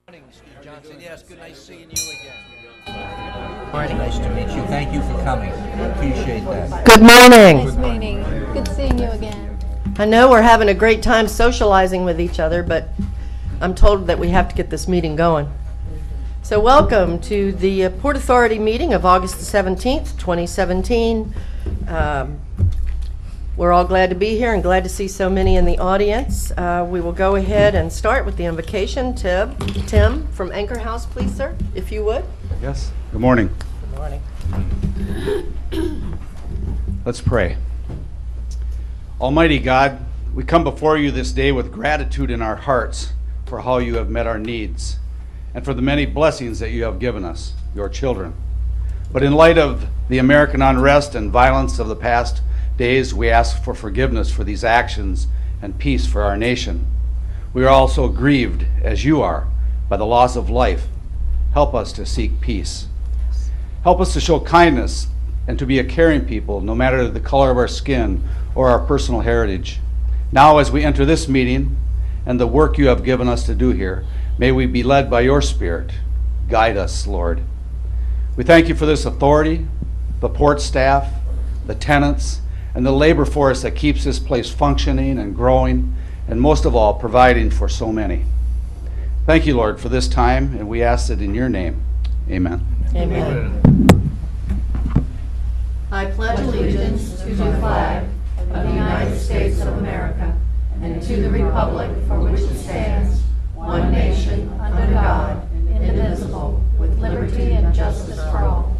Morning, Steve Johnson. Yes, good, nice seeing you again. Morning. Nice to meet you. Thank you for coming. Appreciate that. Good morning. Nice meeting. Good seeing you again. I know we're having a great time socializing with each other, but I'm told that we have to get this meeting going. So welcome to the Port Authority meeting of August the 17th, 2017. We're all glad to be here and glad to see so many in the audience. We will go ahead and start with the invocation. Tim from Anchor House, please, sir, if you would. Yes. Good morning. Good morning. Let's pray. Almighty God, we come before you this day with gratitude in our hearts for how you have met our needs and for the many blessings that you have given us, your children. But in light of the American unrest and violence of the past days, we ask for forgiveness for these actions and peace for our nation. We are also grieved, as you are, by the loss of life. Help us to seek peace. Help us to show kindness and to be a caring people, no matter the color of our skin or our personal heritage. Now, as we enter this meeting and the work you have given us to do here, may we be led by your Spirit. Guide us, Lord. We thank you for this authority, the port staff, the tenants, and the labor force that keeps this place functioning and growing, and most of all, providing for so many. Thank you, Lord, for this time, and we ask it in your name. Amen. Amen. I pledge allegiance to the flag of the United States of America and to the republic for which it stands, one nation, under God, indivisible, with liberty and justice for all.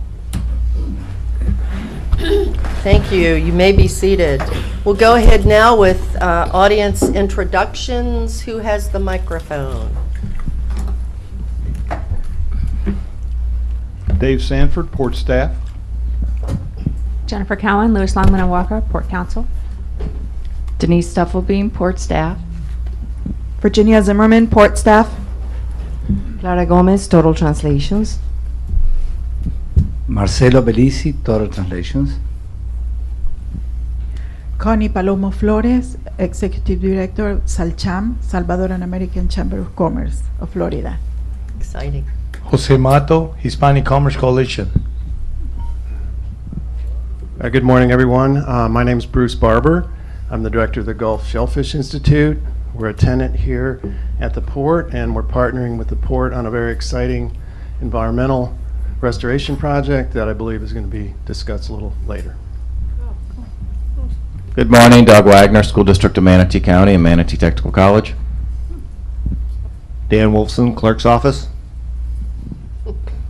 Thank you. You may be seated. We'll go ahead now with audience introductions. Who has the microphone? Dave Sanford, Port Staff. Jennifer Cowan, Lewis Longman and Walker, Port Council. Denise Stuffelbeam, Port Staff. Virginia Zimmerman, Port Staff. Clara Gomez, Total Translations. Marcelo Bellisi, Total Translations. Connie Palomo Flores, Executive Director, SALCHAM, Salvadoran American Chamber of Commerce of Florida. Exciting. Jose Mato, Hispanic Commerce Coalition. Good morning, everyone. My name is Bruce Barber. I'm the director of the Gulf Shellfish Institute. We're a tenant here at the port, and we're partnering with the port on a very exciting environmental restoration project that I believe is going to be discussed a little later. Good morning, Doug Wagner, School District of Manatee County and Manatee Technical College. Dan Wolfson, Clerk's Office.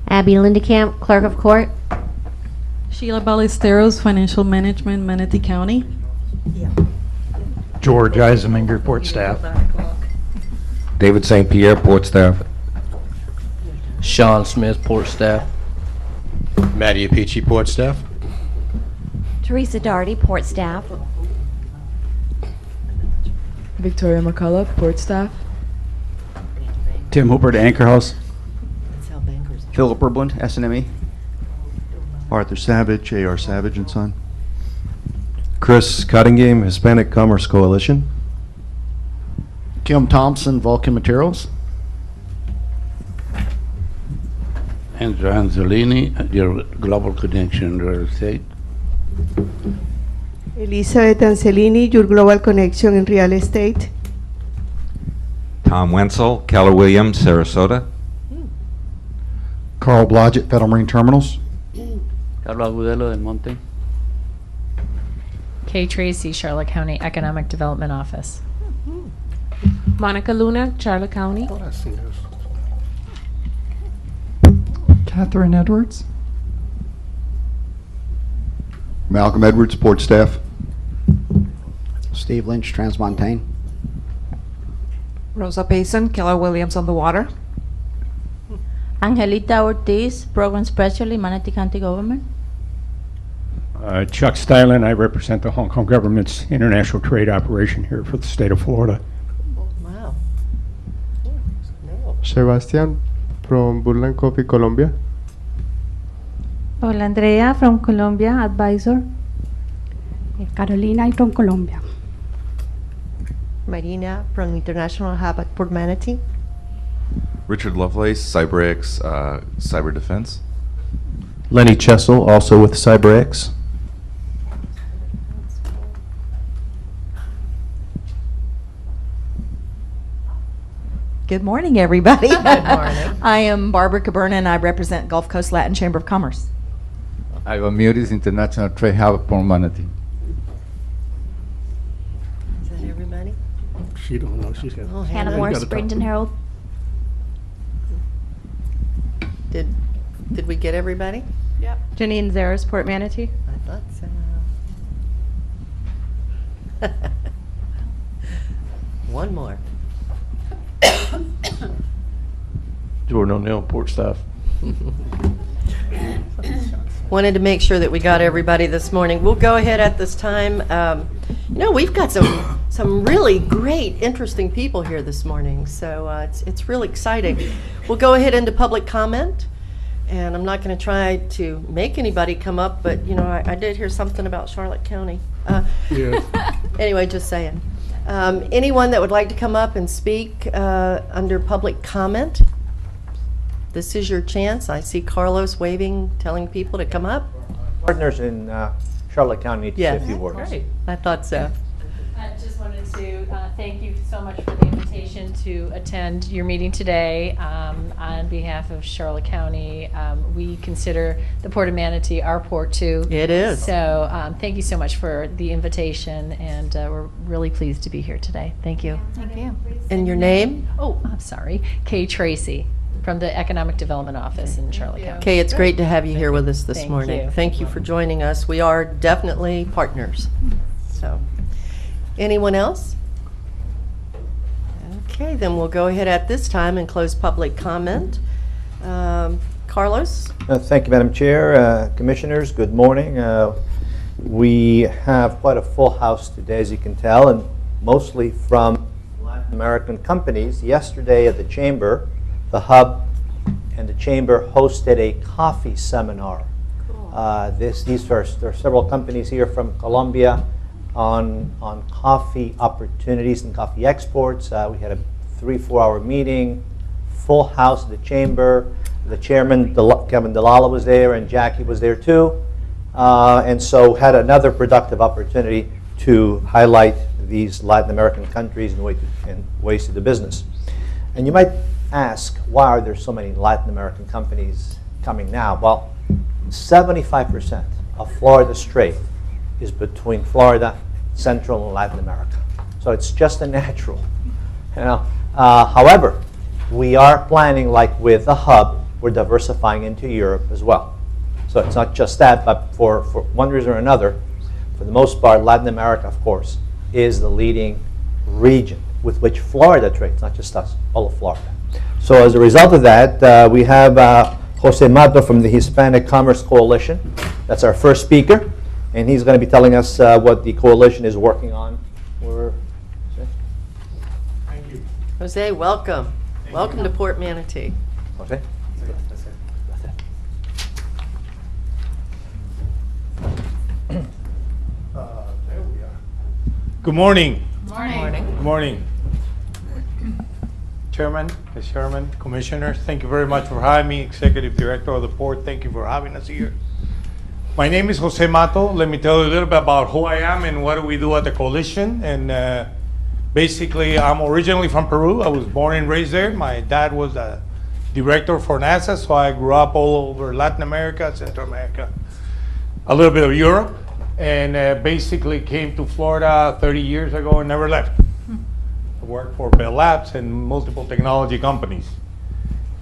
Abby Lindecamp, Clerk of Court. Sheila Ballesteros, Financial Management, Manatee County. George Eiseminger, Port Staff. David St. Pierre, Port Staff. Sean Smith, Port Staff. Matty Apici, Port Staff. Teresa Darty, Port Staff. Victoria McCullough, Port Staff. Tim Hooper to Anchor House. Philip Erblund, SNME. Arthur Savage, A.R. Savage and Son. Chris Cuttingham, Hispanic Commerce Coalition. Kim Thompson, Vulcan Materials. Andrew Anzolini, your Global Connection Real Estate. Elizabeth Anzolini, your Global Connection in Real Estate. Tom Wenzel, Keller Williams, Sarasota. Carl Blodgett, Federal Marine Terminals. Carlos Agudelo del Monte. Kay Tracy, Charlotte County Economic Development Office. Monica Luna, Charlotte County. Catherine Edwards. Malcolm Edwards, Port Staff. Steve Lynch, Transmontane. Rosa Payson, Keller Williams on the Water. Angelita Ortiz, Program Specialty, Manatee County Government. Chuck Stylen, I represent the Hong Kong government's international trade operation here for the state of Florida. Wow. Sebastian from Burland Coffee, Colombia. Paula Andrea from Colombia, Advisor. Carolina from Colombia. Marina from International Hub at Port Manatee. Richard Lovelace, CyberX Cyber Defense. Lenny Chessel, also with CyberX. Good morning, everybody. Good morning. I am Barbara Caberna, and I represent Gulf Coast Latin Chamber of Commerce. Ivan Muris, International Trade Hub for Manatee. Is that everybody? She don't know. She's got. Oh, Hannah Morris, Bradenton Herald. Did we get everybody? Yep. Janine Zares, Port Manatee. I thought so. One more. Jordan O'Neill, Port Staff. Wanted to make sure that we got everybody this morning. We'll go ahead at this time. We've got some really great, interesting people here this morning, so it's really exciting. We'll go ahead into public comment, and I'm not going to try to make anybody come up, but I did hear something about Charlotte County. Anyway, just saying. Anyone that would like to come up and speak under public comment, this is your chance. I see Carlos waving, telling people to come up. Partners in Charlotte County need to say a few words. Great. I thought so. I just wanted to thank you so much for the invitation to attend your meeting today. On behalf of Charlotte County, we consider the Port of Manatee our port too. It is. So thank you so much for the invitation, and we're really pleased to be here today. Thank you. Thank you. And your name? Oh, I'm sorry. Kay Tracy from the Economic Development Office in Charlotte County. Kay, it's great to have you here with us this Thank morning. you. Thank you for joining us. We are definitely partners. So, anyone else? Okay, then we'll go ahead at this time and close public comment. Carlos? Thank you, Madam Chair. Commissioners, good morning. We have quite a full house today, as you can tell, and mostly from Latin American companies. Yesterday at the Chamber, the Hub and the Chamber hosted a coffee seminar. There are several companies here from Colombia on coffee opportunities and coffee exports. We had a 3-4 hour meeting, full house at the Chamber. The chairman, Kevin Delala, was there, and Jackie was there too. And so had another productive opportunity to highlight these Latin American countries and ways to do business. And you might ask, why are there so many Latin American companies coming now? Well, 75% of Florida's trade is between Florida, Central, and Latin America. So it's just a natural. However, we are planning, like with the Hub, we're diversifying into Europe as well. So it's not just that, but for one reason or another, for the most part, Latin America, of course, is the leading region with which Florida trades, not just us, all of Florida. So as a result of that, we have Jose Mato from the Hispanic Commerce Coalition. That's our first speaker, and he's going to be telling us what the coalition is working on. Thank you. Jose, welcome. Welcome to Port Manatee. Jose? There we are. Good morning. Morning. Good morning. Chairman, Ms. Chairman, Commissioners, thank you very much for having me. Executive Director of the Port, thank you for having us here. My name is Jose Mato. Let me tell you a little bit about who I am and what do we do at the coalition. And basically, I'm originally from Peru. I was born and raised there. My dad was a director for NASA, so I grew up all over Latin America, Central America, a little bit of Europe, and basically came to Florida 30 years ago and never left. I worked for Bell Labs and multiple technology companies.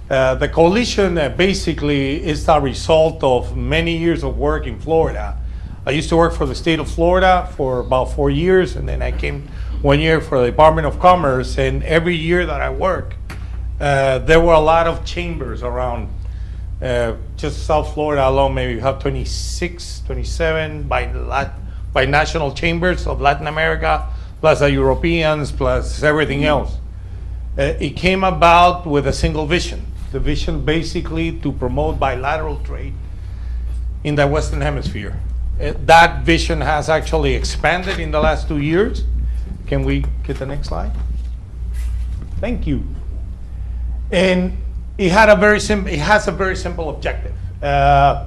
The coalition basically is a result of many years of work in Florida. I used to work for the state of Florida for about 4 years, and then I came 1 year for the Department of Commerce, and every year that I work, there were a lot of chambers around. Just South Florida alone, maybe you have 26, 27 by national chambers of Latin America, plus the Europeans, plus everything else. It came about with a single vision. The vision basically to promote bilateral trade in the Western Hemisphere. That vision has actually expanded in the last 2 years. Can we get the next slide? Thank you. And it has a very simple objective. I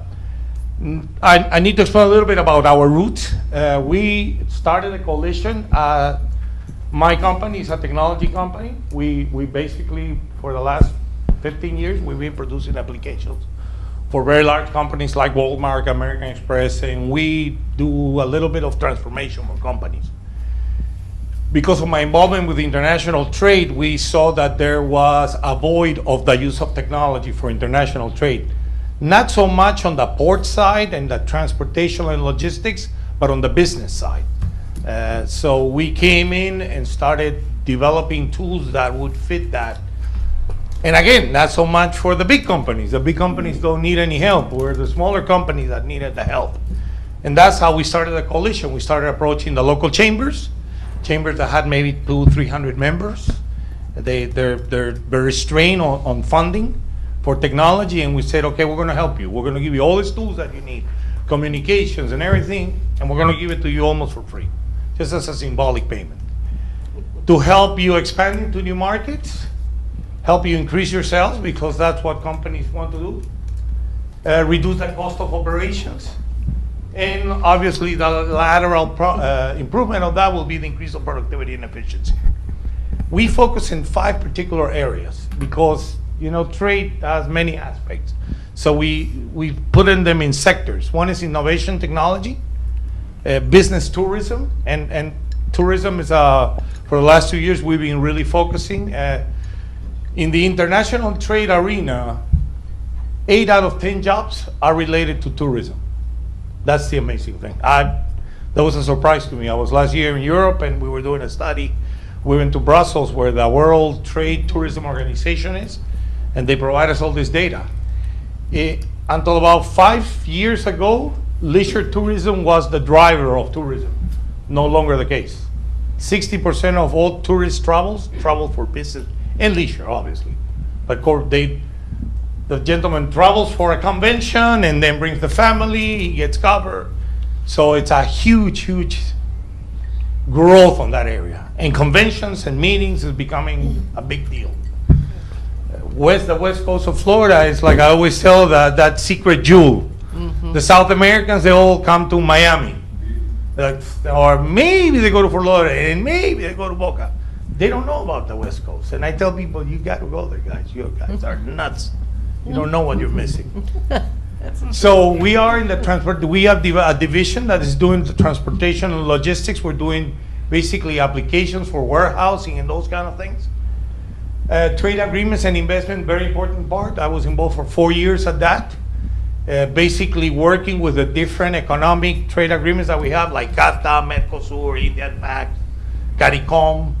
need to explain a little bit about our roots. We started a coalition. My company is a technology company. We basically, for the last 15 years, we've been producing applications for very large companies like Walmart, American Express, and we do a little bit of transformation for companies. Because of my involvement with international trade, we saw that there was a void of the use of technology for international trade. Not so much on the port side and the transportation and logistics, but on the business side. So we came in and started developing tools that would fit that. And again, not so much for the big companies. The big companies don't need any help. We're the smaller companies that needed the help. And that's how we started the coalition. We started approaching the local chambers that had maybe 200-300 members. They're very restrained on funding for technology, and we said, okay, we're going to help you. We're going to give you all these tools that you need, communications and everything, and we're going to give it to you almost for free, just as a symbolic payment. To help you expand into new markets, help you increase your sales, because that's what companies want to do, reduce the cost of operations, and obviously the lateral improvement of that will be the increase of productivity and efficiency. We focus in 5 particular areas because, you know, trade has many aspects. So we put them in sectors. One is innovation technology, business tourism, and tourism is, for the last 2 years, we've been really focusing. In the international trade arena, 8 out of 10 jobs are related to tourism. That's the amazing thing. That was a surprise to me. I was last year in Europe and we were doing a study. We went to Brussels where the World Trade Tourism Organization is, and they provide us all this data. Until about 5 years ago, leisure tourism was the driver of tourism. No longer the case. 60% of all tourist travel for business and leisure, obviously. But the gentleman travels for a convention and then brings the family, he gets covered. So it's a huge growth on that area. And conventions and meetings is becoming a big deal. The west coast of Florida is, like I always tell, that secret jewel. The South Americans, they all come to Miami. Or maybe they go to Fort Lauderdale, and maybe they go to Boca. They don't know about the West Coast. And I tell people, you got to go there, guys. You guys are nuts. You don't know what you're missing. So we are in the transport. We have a division that is doing the transportation and logistics. We're doing basically applications for warehousing and those kind of things. Trade agreements and investment, very important part. I was involved for 4 years at that. Basically working with the different economic trade agreements that we have, like CAFTA, Mercosur, Indian Pact, CARICOM.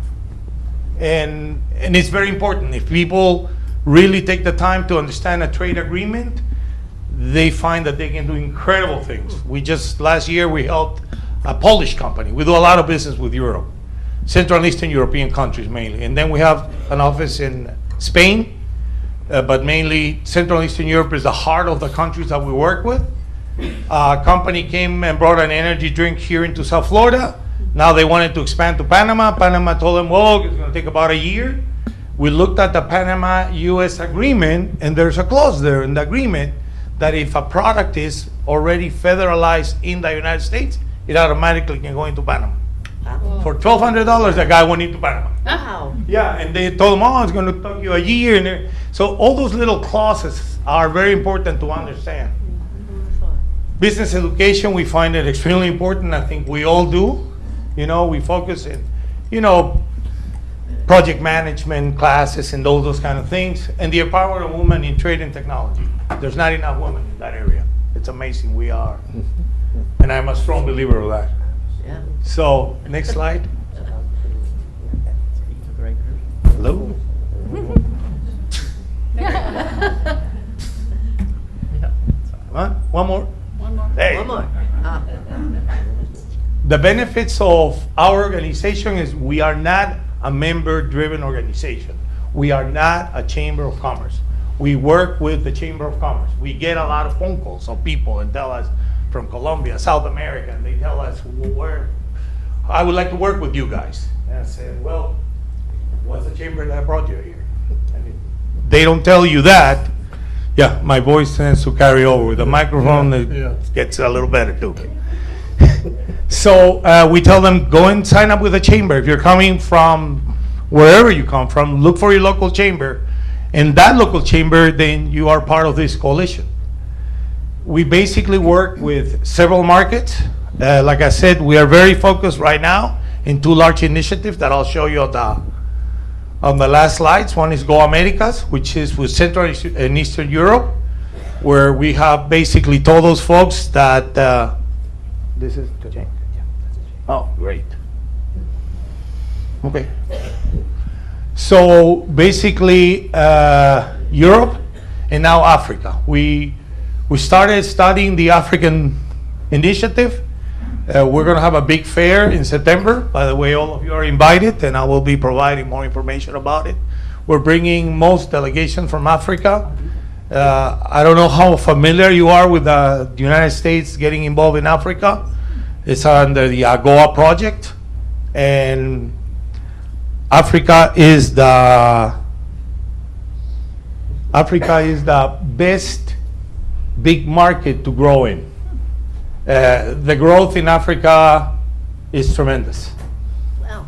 And it's very important. If people really take the time to understand a trade agreement, they find that they can do incredible things. Last year we helped a Polish company. We do a lot of business with Europe, Central and Eastern European countries mainly. And then we have an office in Spain, but mainly Central and Eastern Europe is the heart of the countries that we work with. A company came and brought an energy drink here into South Florida. Now they wanted to expand to Panama. Panama told them, well, it's going to take about a year. We looked at the Panama-US agreement, and there's a clause there in the agreement that if a product is already federalized in the United States, it automatically can go into Panama. For $1,200, the guy went into Panama. Wow. Yeah, and they told him, oh, it's going to take you a year. So all those little clauses are very important to understand. Business education, we find it extremely important. I think we all do. You know, we focus in, project management classes and all those kind of things. And the empowerment of women in trade and technology. There's not enough women in that area. It's amazing, we are. And I'm a strong believer of that. Yeah. So, next slide. Hello? What? One more? One more. Hey. One more. The benefits of our organization is we are not a member-driven organization. We are not a chamber of commerce. We work with the Chamber of Commerce. We get a lot of phone calls of people and tell us from Colombia, South America, and they tell us, I would like to work with you guys. And I said, well, what's the chamber that brought you here? And they don't tell you that, yeah, my voice tends to carry over. With the microphone, it gets a little better too. So we tell them, go and sign up with a chamber. If you're coming from wherever you come from, look for your local chamber. And that local chamber, then you are part of this coalition. We basically work with several markets. Like I said, we are very focused right now in two large initiatives that I'll show you on the last slides. One is Go Americas, which is with Central and Eastern Europe, where we have basically told those folks that this is the change. Oh, great. Okay. So basically, Europe and now Africa. We started studying the African initiative. We're going to have a big fair in September. By the way, all of you are invited, and I will be providing more information about it. We're bringing most delegations from Africa. I don't know how familiar you are with the United States getting involved in Africa. It's under the AGOA project, and Africa is the best big market to grow in. The growth in Africa is tremendous. Wow.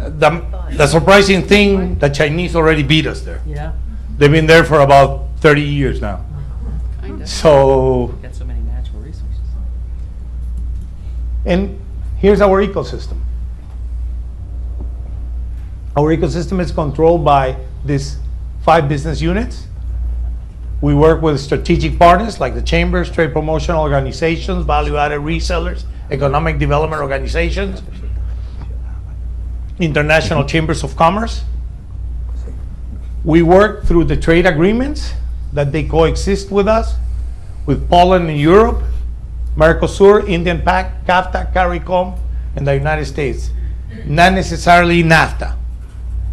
The surprising thing, the Chinese already beat us there. Yeah. They've been there for about 30 years now. So, Got so many natural resources. and here's our ecosystem. Our ecosystem is controlled by these 5 business units. We work with strategic partners like the chambers, trade promotion organizations, value-added resellers, economic development organizations, international chambers of commerce. We work through the trade agreements that they coexist with us, with Poland and Europe, Mercosur, Indian Pact, CAFTA, CARICOM, and the United States. Not necessarily NAFTA.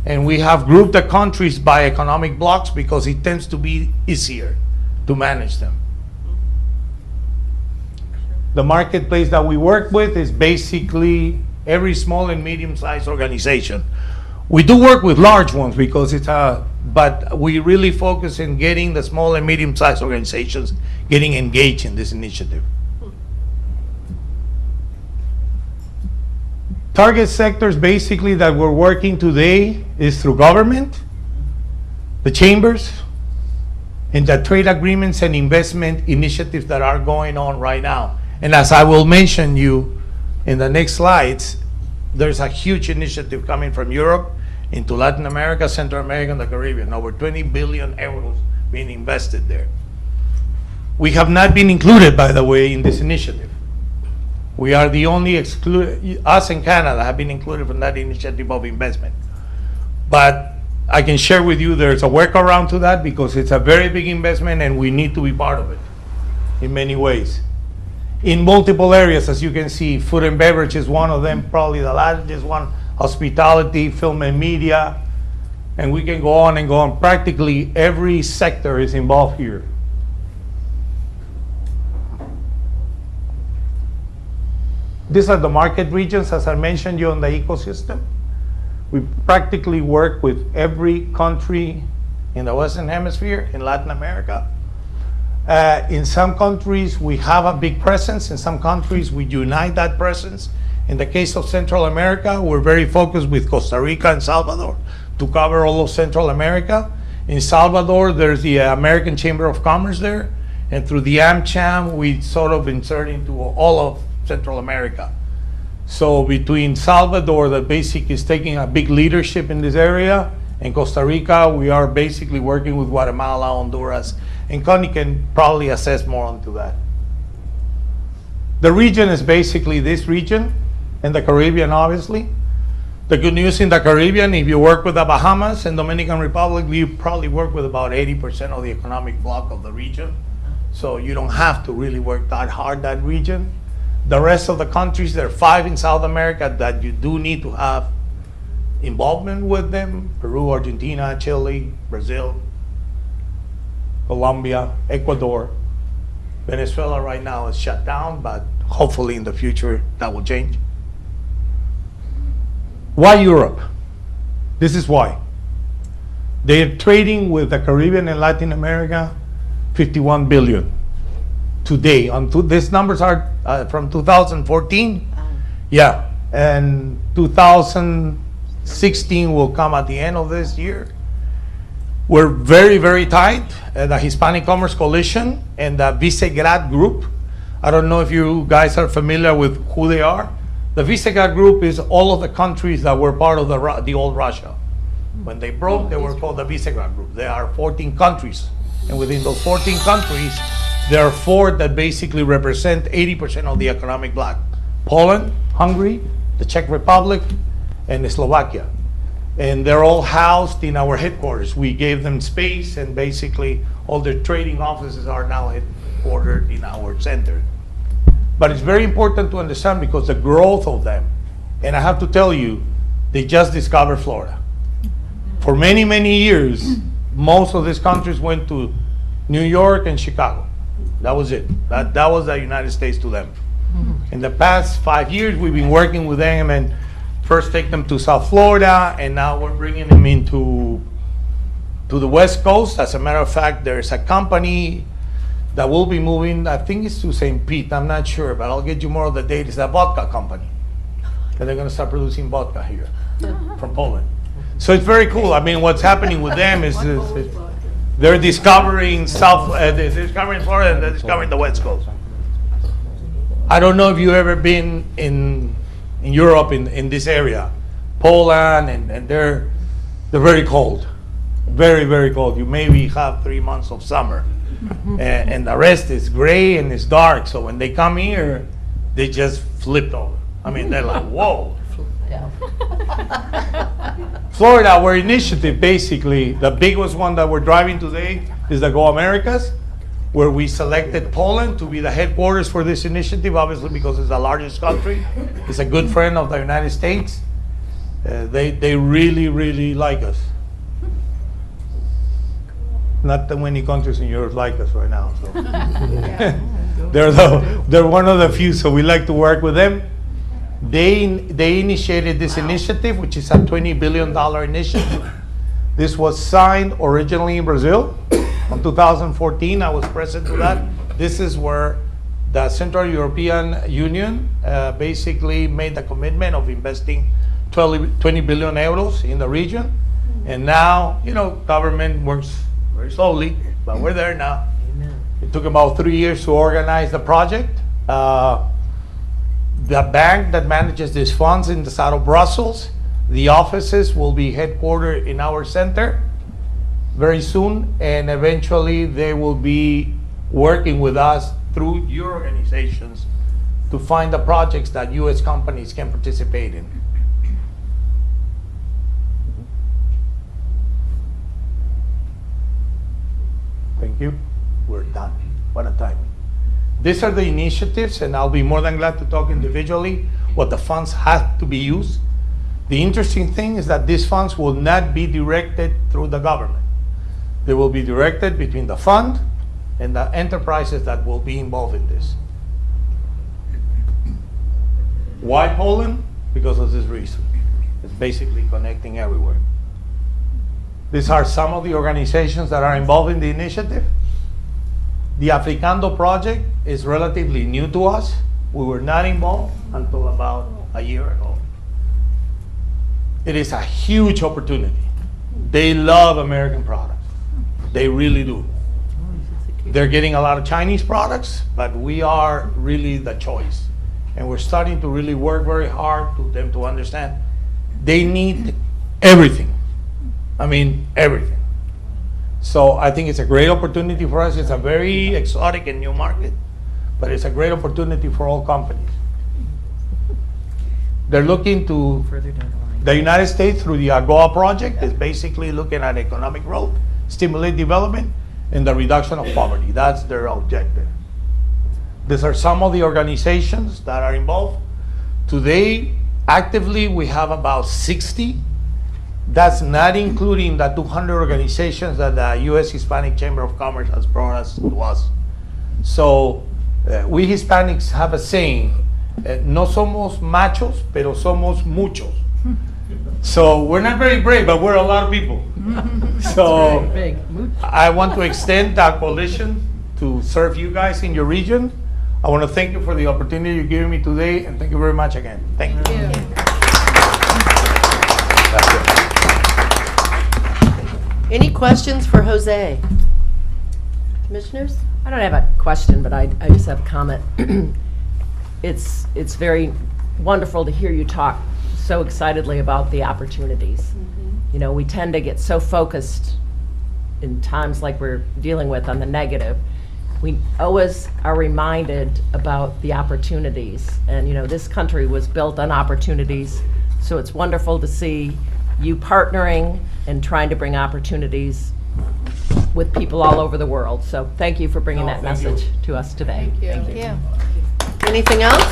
And we have grouped the countries by economic blocks because it tends to be easier to manage them. The marketplace that we work with is basically every small and medium-sized organization. We do work with large ones because it's but we really focus in getting the small and medium-sized organizations getting engaged in this initiative. Target sectors basically that we're working today is through government, the chambers, and the trade agreements and investment initiatives that are going on right now. And as I will mention you in the next slides, there's a huge initiative coming from Europe into Latin America, Central America, and the Caribbean. Over 20 billion euros being invested there. We have not been included, by the way, in this initiative. We are the only us and Canada have been included from that initiative of investment. But I can share with you there's a workaround to that because it's a very big investment and we need to be part of it in many ways. In multiple areas, as you can see, food and beverage is one of them, probably the largest one, hospitality, film and media, and we can go on and go on. Practically every sector is involved here. These are the market regions, as I mentioned you, on the ecosystem. We practically work with every country in the Western Hemisphere, in Latin America. In some countries, we have a big presence. In some countries, we unite that presence. In the case of Central America, we're very focused with Costa Rica and Salvador to cover all of Central America. In Salvador, there's the American Chamber of Commerce there. And through the AmCham, we sort of insert into all of Central America. So between Salvador, that basically is taking a big leadership in this area, and Costa Rica, we are basically working with Guatemala, Honduras, and Connie can probably assess more onto that. The region is basically this region, and the Caribbean, obviously. The good news in the Caribbean, if you work with the Bahamas and Dominican Republic, you probably work with about 80% of the economic bloc of the region. So you don't have to really work that hard, that region. The rest of the countries, there are 5 in South America that you do need to have involvement with them: Peru, Argentina, Chile, Brazil, Colombia, Ecuador. Venezuela right now is shut down, but hopefully in the future that will change. Why Europe? This is why. They're trading with the Caribbean and Latin America 51 billion today. These numbers are from 2014. Yeah, and 2016 will come at the end of this year. We're very, very tight. The Hispanic Commerce Coalition and the Visegrad Group. I don't know if you guys are familiar with who they are. The Visegrad Group is all of the countries that were part of the old Russia. When they broke, they were called the Visegrad Group. There are 14 countries. And within those 14 countries, there are 4 that basically represent 80% of the economic bloc. Poland, Hungary, the Czech Republic, and Slovakia. And they're all housed in our headquarters. We gave them space, and basically all their trading offices are now headquartered in our center. But it's very important to understand because the growth of them, and I have to tell you, they just discovered Florida. For many, many years, most of these countries went to New York and Chicago. That was it. That was the United States to them. In the past 5 years, we've been working with them and first take them to South Florida, and now we're bringing them into the West Coast. As a matter of fact, there's a company that will be moving, I think it's to St. Pete, I'm not sure, but I'll get you more of the date. It's a vodka company. And they're gonna start producing vodka here from Poland. So it's very cool. I mean, what's happening with them is they're discovering they're discovering Florida and they're discovering the West Coast. I don't know if you've ever been in Europe, in this area, Poland, and they're very cold, very, very cold. You maybe have 3 months of summer, and the rest is gray and it's dark. So when they come here, they just flipped over. I mean, they're like, whoa. Florida, our initiative, basically, the biggest one that we're driving today is the Go Americas, where we selected Poland to be the headquarters for this initiative, obviously because it's the largest country. It's a good friend of the United States. They really, really like us. Not that many countries in Europe like us right now. So. They're one of the few, so we like to work with them. They initiated this initiative, which is a $20 billion initiative. This was signed originally in Brazil. In 2014, I was present to that. This is where the Central European Union basically made the commitment of investing 20 billion euros in the region. And now, you know, government works very slowly, but we're there now. It took about 3 years to organize the project. The bank that manages these funds is out of Brussels. The offices will be headquartered in our center very soon, and eventually they will be working with us through your organizations to find the projects that U.S. companies can participate in. Thank you. We're done. What a timing. These are the initiatives, and I'll be more than glad to talk individually what the funds have to be used. The interesting thing is that these funds will not be directed through the government. They will be directed between the fund and the enterprises that will be involved in this. Why Poland? Because of this reason. It's basically connecting everywhere. These are some of the organizations that are involved in the initiative. The Africando project is relatively new to us. We were not involved until about a year ago. It is a huge opportunity. They love American products. They really do. They're getting a lot of Chinese products, but we are really the choice. And we're starting to really work very hard to them to understand they need everything. I mean, everything. So I think it's a great opportunity for us. It's a very exotic and new market, but it's a great opportunity for all companies. They're looking to, the United States through the AGOA project is basically looking at economic growth, stimulate development, and the reduction of poverty. That's their objective. These are some of the organizations that are involved. Today, actively, we have about 60. That's not including the 200 organizations that the U.S. Hispanic Chamber of Commerce has brought us to us. So we Hispanics have a saying, no somos machos, pero somos muchos. So we're not very brave, but we're a lot of people. So I want to extend that coalition to serve you guys in your region. I want to thank you for the opportunity you're giving me today, and thank you very much again. Thank you. Any questions for Jose? Commissioners? I don't have a question, but I just have a comment. It's very wonderful to hear you talk so excitedly about the opportunities. You know, we tend to get so focused in times like we're dealing with on the negative. We always are reminded about the opportunities. And, you know, this country was built on opportunities. So it's wonderful to see you partnering and trying to bring opportunities with people all over the world. So thank you for bringing that message to us today. Thank you. Anything else?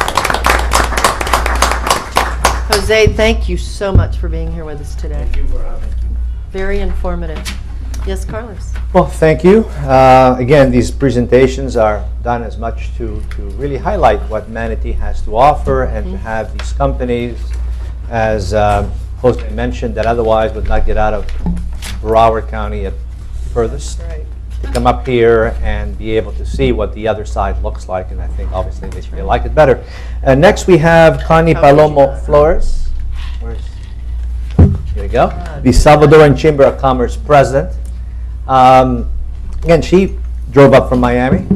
Jose, thank you so much for being here with us today. Thank you for having me. Very informative. Yes, Carlos. Well, thank you. Again, these presentations are done as much to really highlight what Manatee has to offer and to have these companies, as Jose mentioned, that otherwise would not get out of Broward County at furthest, to come up here and be able to see what the other side looks like, and I think obviously they like it better. Next we have Connie Palomo Flores. Here we go. The Salvadoran Chamber of Commerce president. Again, she drove up from Miami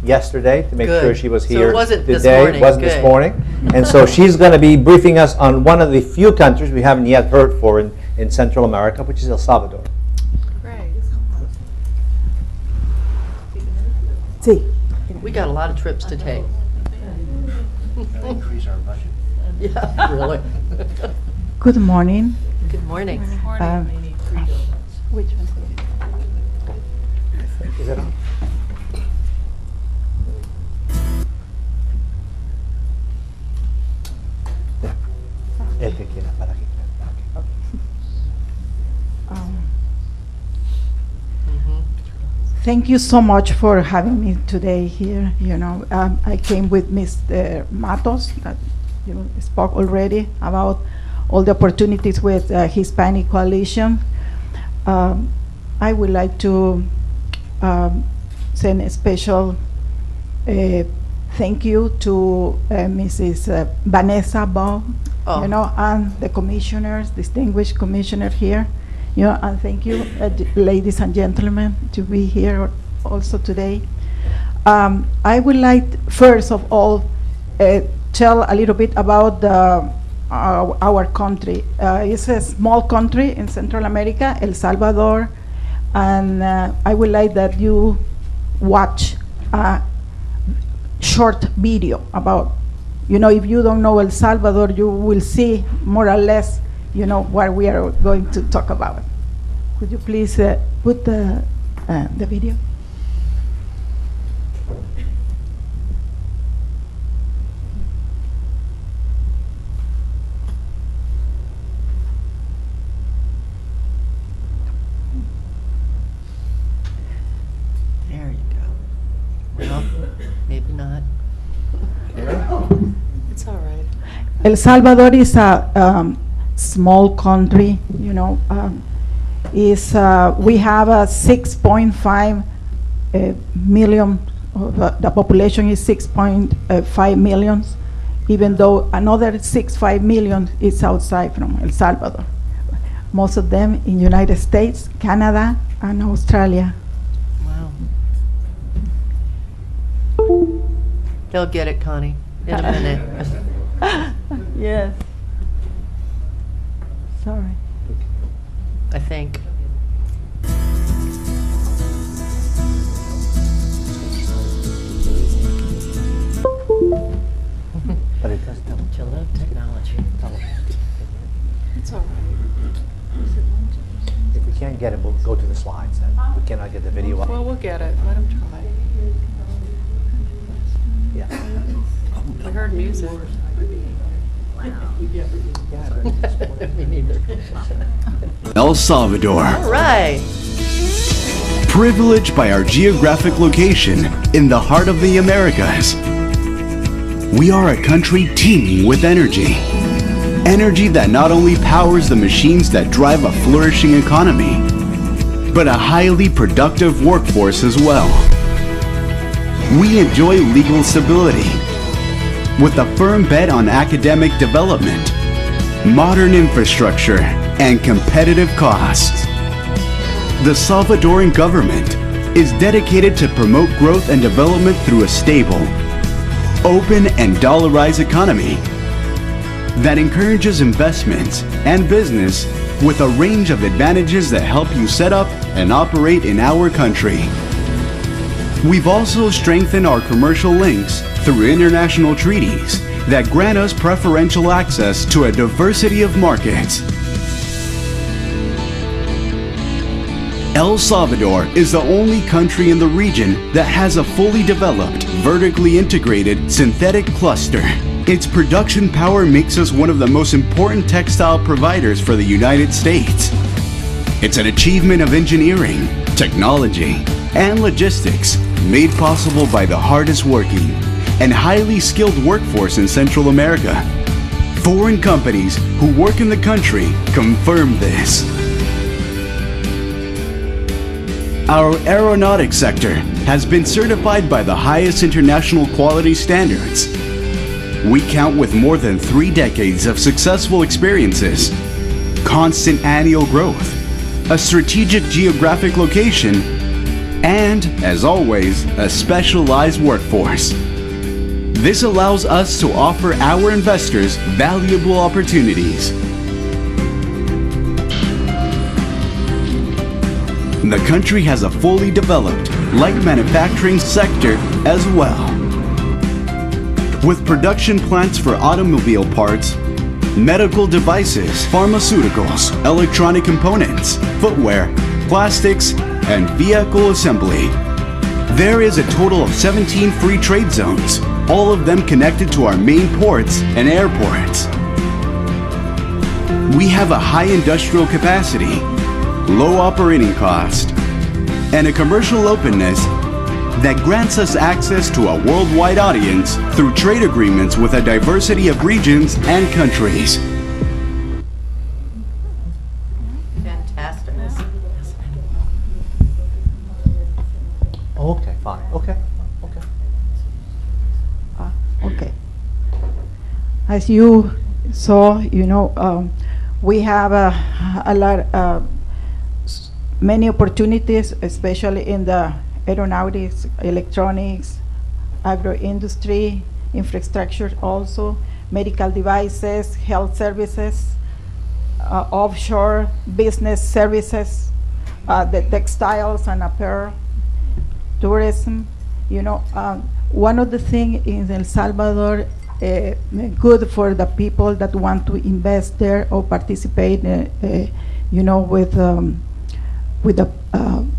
yesterday to make sure she was here So it wasn't today. this morning. Wasn't this morning. And so she's going to be briefing us on one of the few countries we haven't yet heard for in Central America, which is El Salvador. We got a lot of trips to take. Increase our budget. Yeah, really. Good morning. Good morning. Which one? Is that on? El que quiera, para que quiera. Thank you so much for having me today here. You know, I came with Mr. Matos, that you spoke already about all the opportunities with Hispanic Coalition. I would like to send a special thank you to Mrs. Vanessa Baugh, you know, and the commissioners, distinguished commissioner here. You know, and thank you, ladies and gentlemen, to be here also today. I would like, first of all, tell a little bit about our country. It's a small country in Central America, El Salvador, and I would like that you watch a short video about, you know, if you don't know El Salvador, you will see more or less, you know, what we are going to talk about. Could you please put the video? There you go. Well, maybe not. It's all right. El Salvador is a small country, you know. We have a 6.5 million. The population is 6.5 million, even though another 6.5 million is outside from El Salvador. Most of them in United States, Canada, and Australia. Wow. They'll get it, Connie, in a minute. Yes. Sorry. I think. But it does tell. You love technology. It's all right. If we can't get it, we'll go to the slides then. We cannot get the video up. Well, we'll get it. Let him try. Yeah. I heard music. Me neither. El Salvador. All right. Privileged by our geographic location in the heart of the Americas, we are a country teeming with energy. Energy that not only powers the machines that drive a flourishing economy, but a highly productive workforce as well. We enjoy legal stability, with a firm bet on academic development, modern infrastructure, and competitive costs. The Salvadoran government is dedicated to promote growth and development through a stable, open, and dollarized economy that encourages investments and business with a range of advantages that help you set up and operate in our country. We've also strengthened our commercial links through international treaties that grant us preferential access to a diversity of markets. El Salvador is the only country in the region that has a fully developed, vertically integrated synthetic cluster. Its production power makes us one of the most important textile providers for the United States. It's an achievement of engineering, technology, and logistics made possible by the hardest working and highly skilled workforce in Central America. Foreign companies who work in the country confirm this. Our aeronautics sector has been certified by the highest international quality standards. We count with more than 3 decades of successful experiences, constant annual growth, a strategic geographic location, and, as always, a specialized workforce. This allows us to offer our investors valuable opportunities. The country has a fully developed light manufacturing sector as well, with production plants for automobile parts, medical devices, pharmaceuticals, electronic components, footwear, plastics, and vehicle assembly. There is a total of 17 free trade zones, all of them connected to our main ports and airports. We have a high industrial capacity, low operating cost, and a commercial openness that grants us access to a worldwide audience through trade agreements with a diversity of regions and countries. Fantastic. Okay, fine. Okay. Okay. As you saw, we have a lot, many opportunities, especially in the aeronautics, electronics, agro-industry, infrastructure also, medical devices, health services, offshore business services, the textiles and apparel, tourism. One of the things in El Salvador good for the people that want to invest there or participate, with the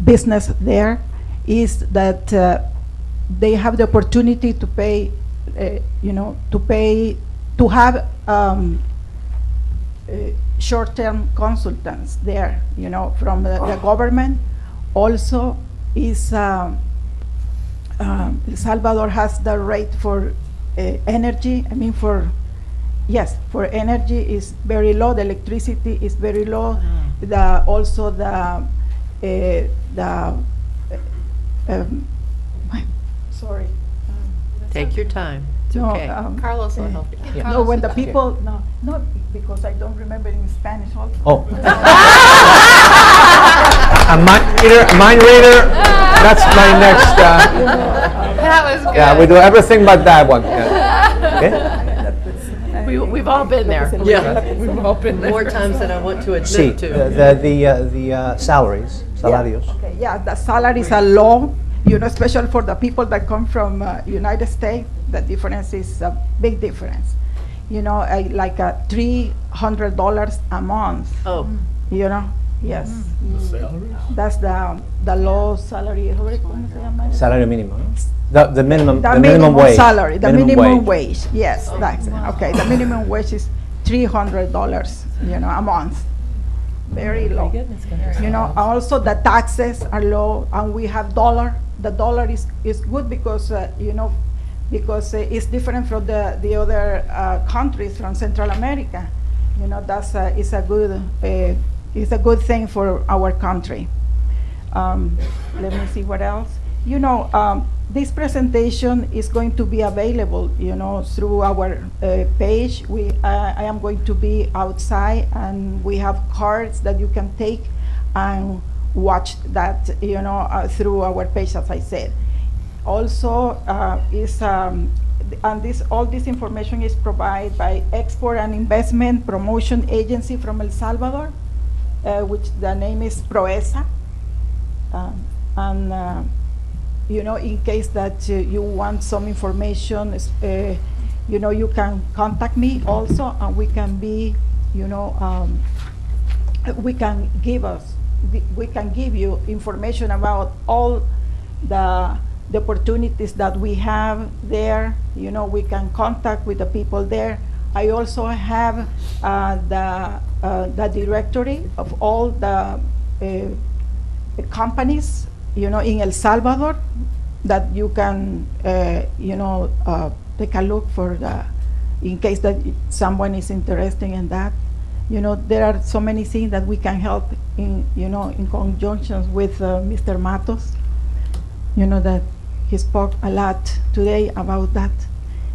business there, is that they have the opportunity to pay, to have short-term consultants there, from the government. Also, is El Salvador has the rate for energy. For energy is very low. The electricity is very low. Sorry. Take your time. It's No, okay. Carlos will help you. No, when the people, no, because I don't remember in Spanish also. Oh. A mind reader, that's my next. That was good. Yeah, we do everything but that one. Okay? We've all been there. Yeah. We've all been there. More times than I want to admit See, to. the salaries, salarios. Okay, the salaries are low, especially for the people that come from United States. The difference is a big difference. Like $300 a month. Oh. Yes. That's the low salary. Salario mínimo. The minimum. The The minimum wage. salary. The minimum wage. wage. Yes, that's it. Okay. The minimum wage is $300, a month. Very low. Also the taxes are low, and we have dollar. The dollar is good because because it's different from the other countries from Central America. You know, that's it's a good thing for our country. Let me see what else. You know, this presentation is going to be available, you know, through our page. I am going to be outside, and we have cards that you can take and watch that, you know, through our page, as I said. Also, all this information is provided by Export and Investment Promotion Agency from El Salvador, which the name is PROESA. You know, in case that you want some information, you know, you can contact me also, and we can be, you know, we can give you information about all the opportunities that we have there. You know, we can contact with the people there. I also have the directory of all the companies, you know, in El Salvador, that you can, you know, take a look for in case that someone is interested in that. You know, there are so many things that we can help in, you know, in conjunction with Mr. Matos. You know, that he spoke a lot today about that,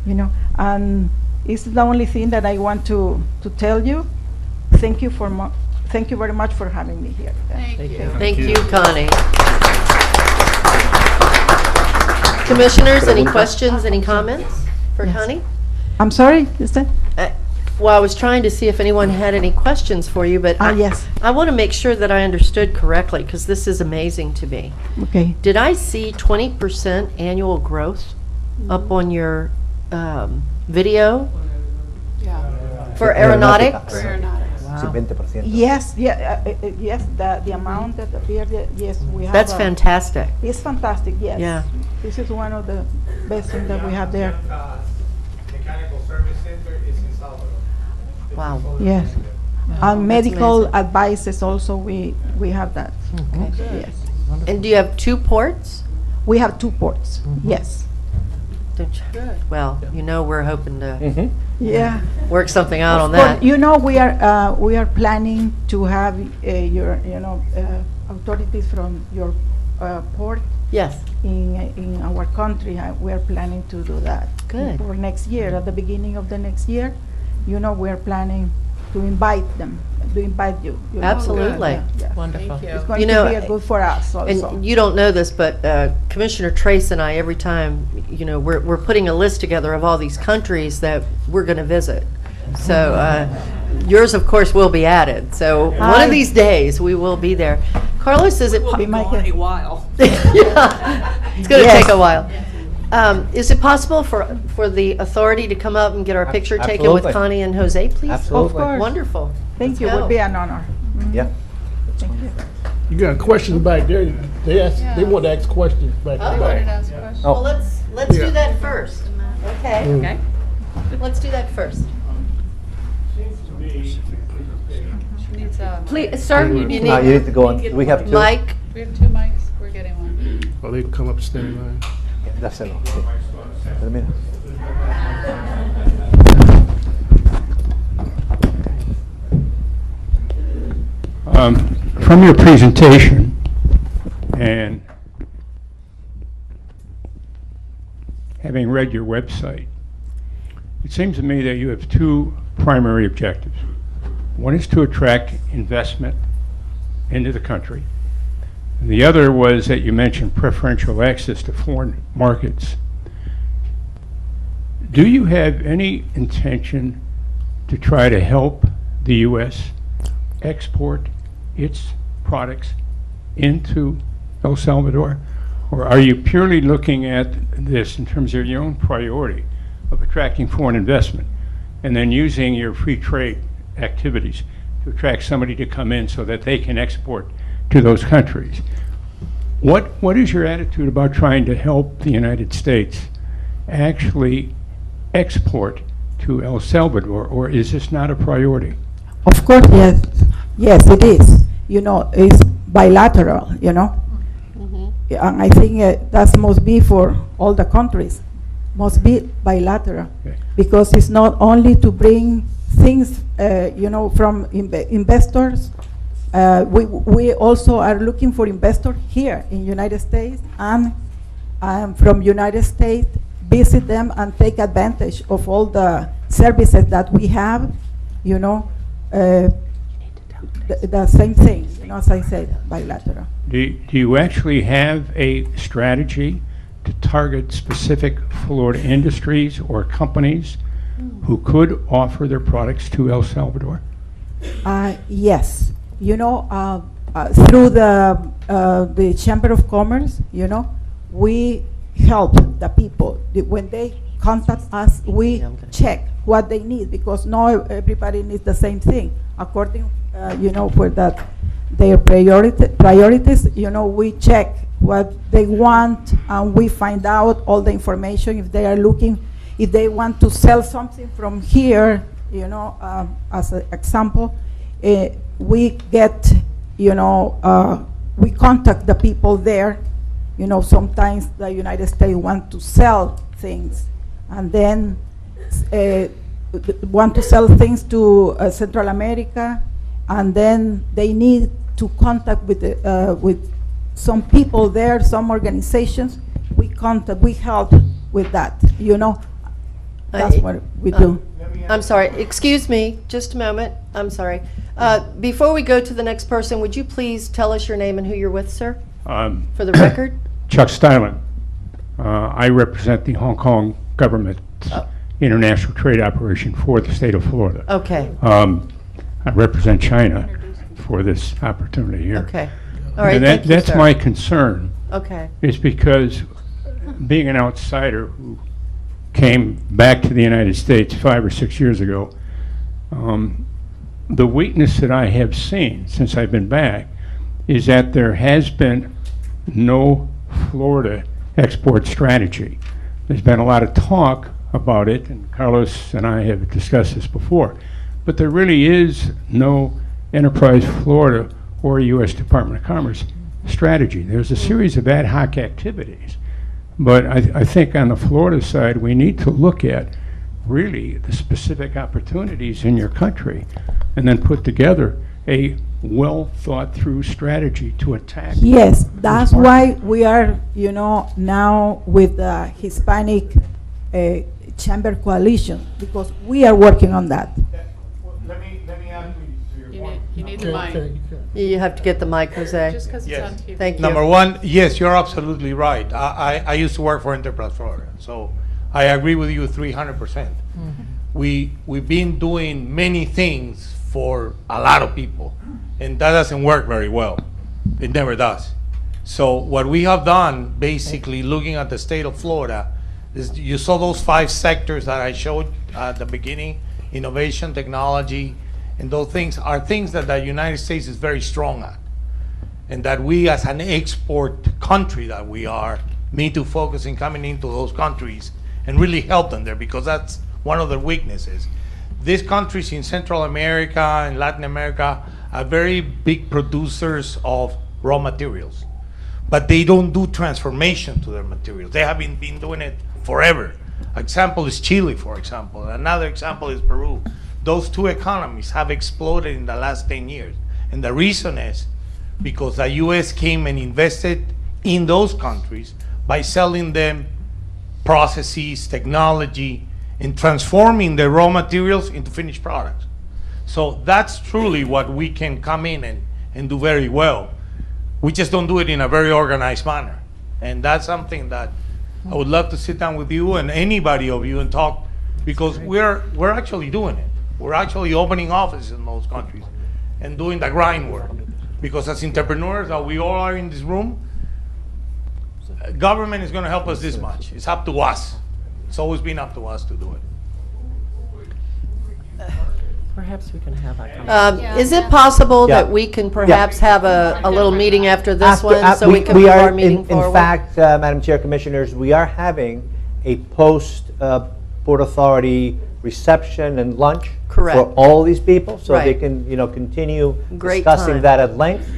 you know, and it's the only thing that I want to tell you. Thank you very much for having me here. Thank you. Thank you, Connie. Commissioners, any questions, any comments for Connie? I'm sorry, is that? Well, I was trying to see if anyone had any questions for you, but yes. I want to make sure that I understood correctly, because this is amazing to me. Okay. Did I see 20% annual growth up on your video? Yeah. For aeronautics? For aeronautics. Wow. Yes, yes, the amount that appeared, yes, we have. That's fantastic. It's fantastic, yes. Yeah. This is one of the best things that we have there. Mechanical Service Center is in Salvador. Wow. Yes. And medical advices also, we have that. Okay. Yes. And do you have 2 ports? We have 2 ports, yes. Don't you? Well, you know, we're hoping to Yeah. work something out on Well, that. you know, we are planning to have your, you know, authorities from your port. Yes. In our country, we are planning to do that. Good. For next year, at the beginning of the next year, you know, we are planning to invite them, to invite you. You know. Absolutely. Yeah. Wonderful. It's going You to know, be a good for us also. And you don't know this, but Commissioner Trace and I, every time, you know, we're putting a list together of all these countries that we're going to visit. So yours, of course, will be added. So one of these days, we will be there. Carlos, is it We'll be gone a while. Yeah, it's going to take a while. Is it possible for the authority to come up and get our picture taken with Connie and Jose, please? Absolutely. Of course. Wonderful. Thank you. It go. would be an honor. Yeah. Thank you. You got questions back there? They want to ask questions back Oh. there. Well, let's do that first. Okay. Okay. Let's do that first. Needs a Please, sir, You need to go on. We have 2. Mike. We have 2 mics. We're getting one. Oh, they can come up and stand in line. Dáselo. Sí. Termina. From your presentation and having read your website, it seems to me that you have 2 primary objectives. One is to attract investment into the country. And the other was that you mentioned preferential access to foreign markets. Do you have any intention to try to help the U.S. export its products into El Salvador? Or are you purely looking at this in terms of your own priority of attracting foreign investment and then using your free trade activities to attract somebody to come in so that they can export to those countries? What is your attitude about trying to help the United States actually export to El Salvador, or is this not a priority? Of course, yes. Yes, it is. You know, it's bilateral, you know. And I think that must be for all the countries. Must be bilateral. Okay. Because it's not only to bring things from investors. We also are looking for investors here in United States and from United States, visit them and take advantage of all the services that we have, the same thing, as I said, bilateral. Do you actually have a strategy to target specific Florida industries or companies who could offer their products to El Salvador? Yes. Through the Chamber of Commerce, we help the people. When they contact us, we check what they need, because not everybody needs the same thing. According, for their priorities, we check what they want, and we find out all the information. If they are looking, if they want to sell something from here, as an example, we get, we contact the people there. Sometimes the United States want to sell things, and then want to sell things to Central America, and then they need to contact with some people there, some organizations. We help with that. That's what we do. I'm sorry. Excuse me, just a moment. I'm sorry. Before we go to the next person, would you please tell us your name and who you're with, sir, for the record? Chuck Stylen. I represent the Hong Kong government international trade operation for the state of Florida. Okay. I represent China for this opportunity here. Okay. All right, and thank you, that's sir. my concern. Okay. Is because being an outsider who came back to the United States 5 or 6 years ago, the weakness that I have seen since I've been back is that there has been no Florida export strategy. There's been a lot of talk about it, and Carlos and I have discussed this before, but there really is no Enterprise Florida or U.S. Department of Commerce strategy. There's a series of ad hoc activities, but I think on the Florida side we need to look at really the specific opportunities in your country and then put together a well thought through strategy to attack. Yes, that's why we are, now with the Hispanic Chamber Coalition, because we are working on that. Let me add to your point. You need the mic. You have to get the mic, Jose. Just because it's on TV. Thank you. Number one, yes, you're absolutely right. I used to work for Enterprise Florida, so I agree with you 300%. We've been doing many things for a lot of people, and that doesn't work very well. It never does. So what we have done, basically looking at the state of Florida, is you saw those 5 sectors that I showed at the beginning: innovation, technology, and those things are things that the United States is very strong at, and that we as an export country that we are need to focus in coming into those countries and really help them there, because that's one of their weaknesses. These countries in Central America and Latin America are very big producers of raw materials, but they don't do transformation to their materials. They have been doing it forever. Example is Chile, for example. Another example is Peru. Those 2 economies have exploded in the last 10 years. And the reason is because the U.S. came and invested in those countries by selling them processes, technology, and transforming the raw materials into finished products. So that's truly what we can come in and do very well. We just don't do it in a very organized manner. And that's something that I would love to sit down with you and anybody of you and talk, because we're actually doing it. We're actually opening offices in those countries and doing the grind work. Because as entrepreneurs that we all are in this room, government is going to help us this much. It's up to us. It's always been up to us to do it. Perhaps we can have a conversation. Is it possible that we can perhaps have a little meeting after this one, so we can move our meeting forward? In fact, Madam Chair, Commissioners, we are having a post-Port Authority reception and lunch for all these people, so they can, continue discussing that at length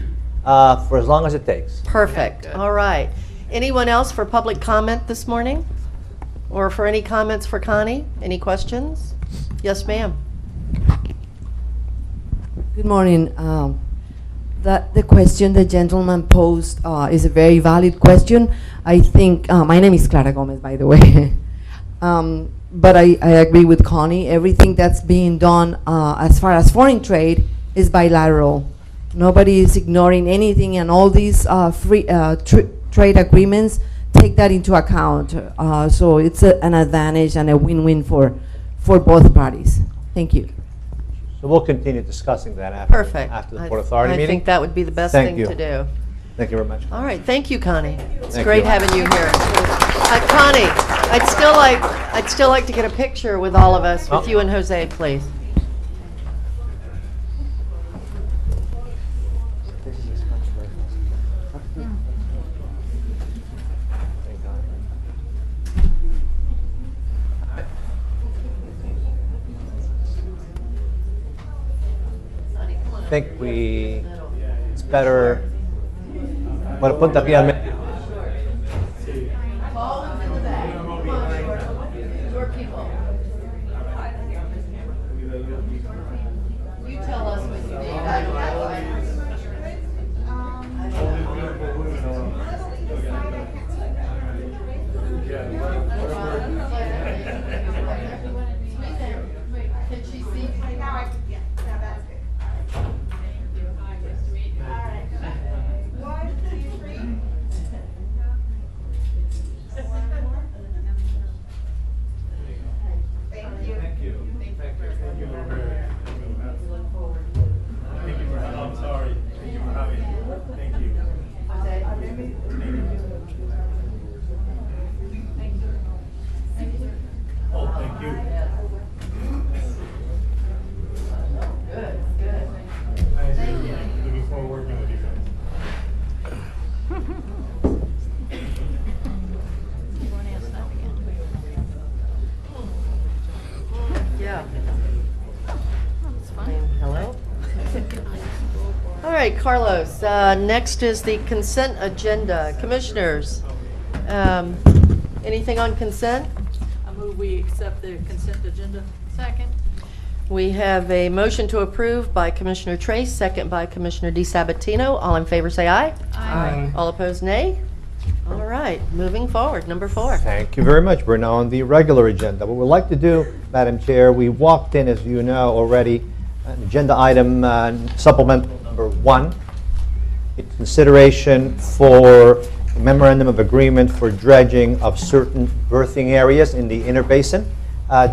for as long as it takes. Perfect. All right. Anyone else for public comment this morning? Or for any comments for Connie? Any questions? Yes, ma'am. Good morning. The question the gentleman posed is a very valid question. I think, my name is Clara Gomez, by the way. But I agree with Connie. Everything that's being done as far as foreign trade is bilateral. Nobody is ignoring anything, and all these free trade agreements take that into account. So it's an advantage and a win-win for both parties. Thank you. So we'll continue discussing that after, Perfect. after the Port Authority meeting. I think that would be the best Thank thing you. to do. Thank you very much. All right, thank you, Connie. It's Thank great you. having you here. Connie, I'd still like to get a picture with all of us, with you and Jose, please. I think it's better. Bueno, ponte aquí al medio. You tell us what you need. I Can she see? Yeah. Hello? All right, Carlos, next is the consent agenda. Commissioners, anything on consent? I move we accept the consent agenda. Second. We have a motion to approve by Commissioner Trace, second by Commissioner DeSabatino. All in favor say aye. Aye. All opposed, nay. All right, moving forward, number 4. Thank you very much. We're now on the regular agenda. What we'd like to do, Madam Chair, we walked in, as you know already, an agenda item supplemental number 1. It's consideration for a memorandum of agreement for dredging of certain berthing areas in the inner basin.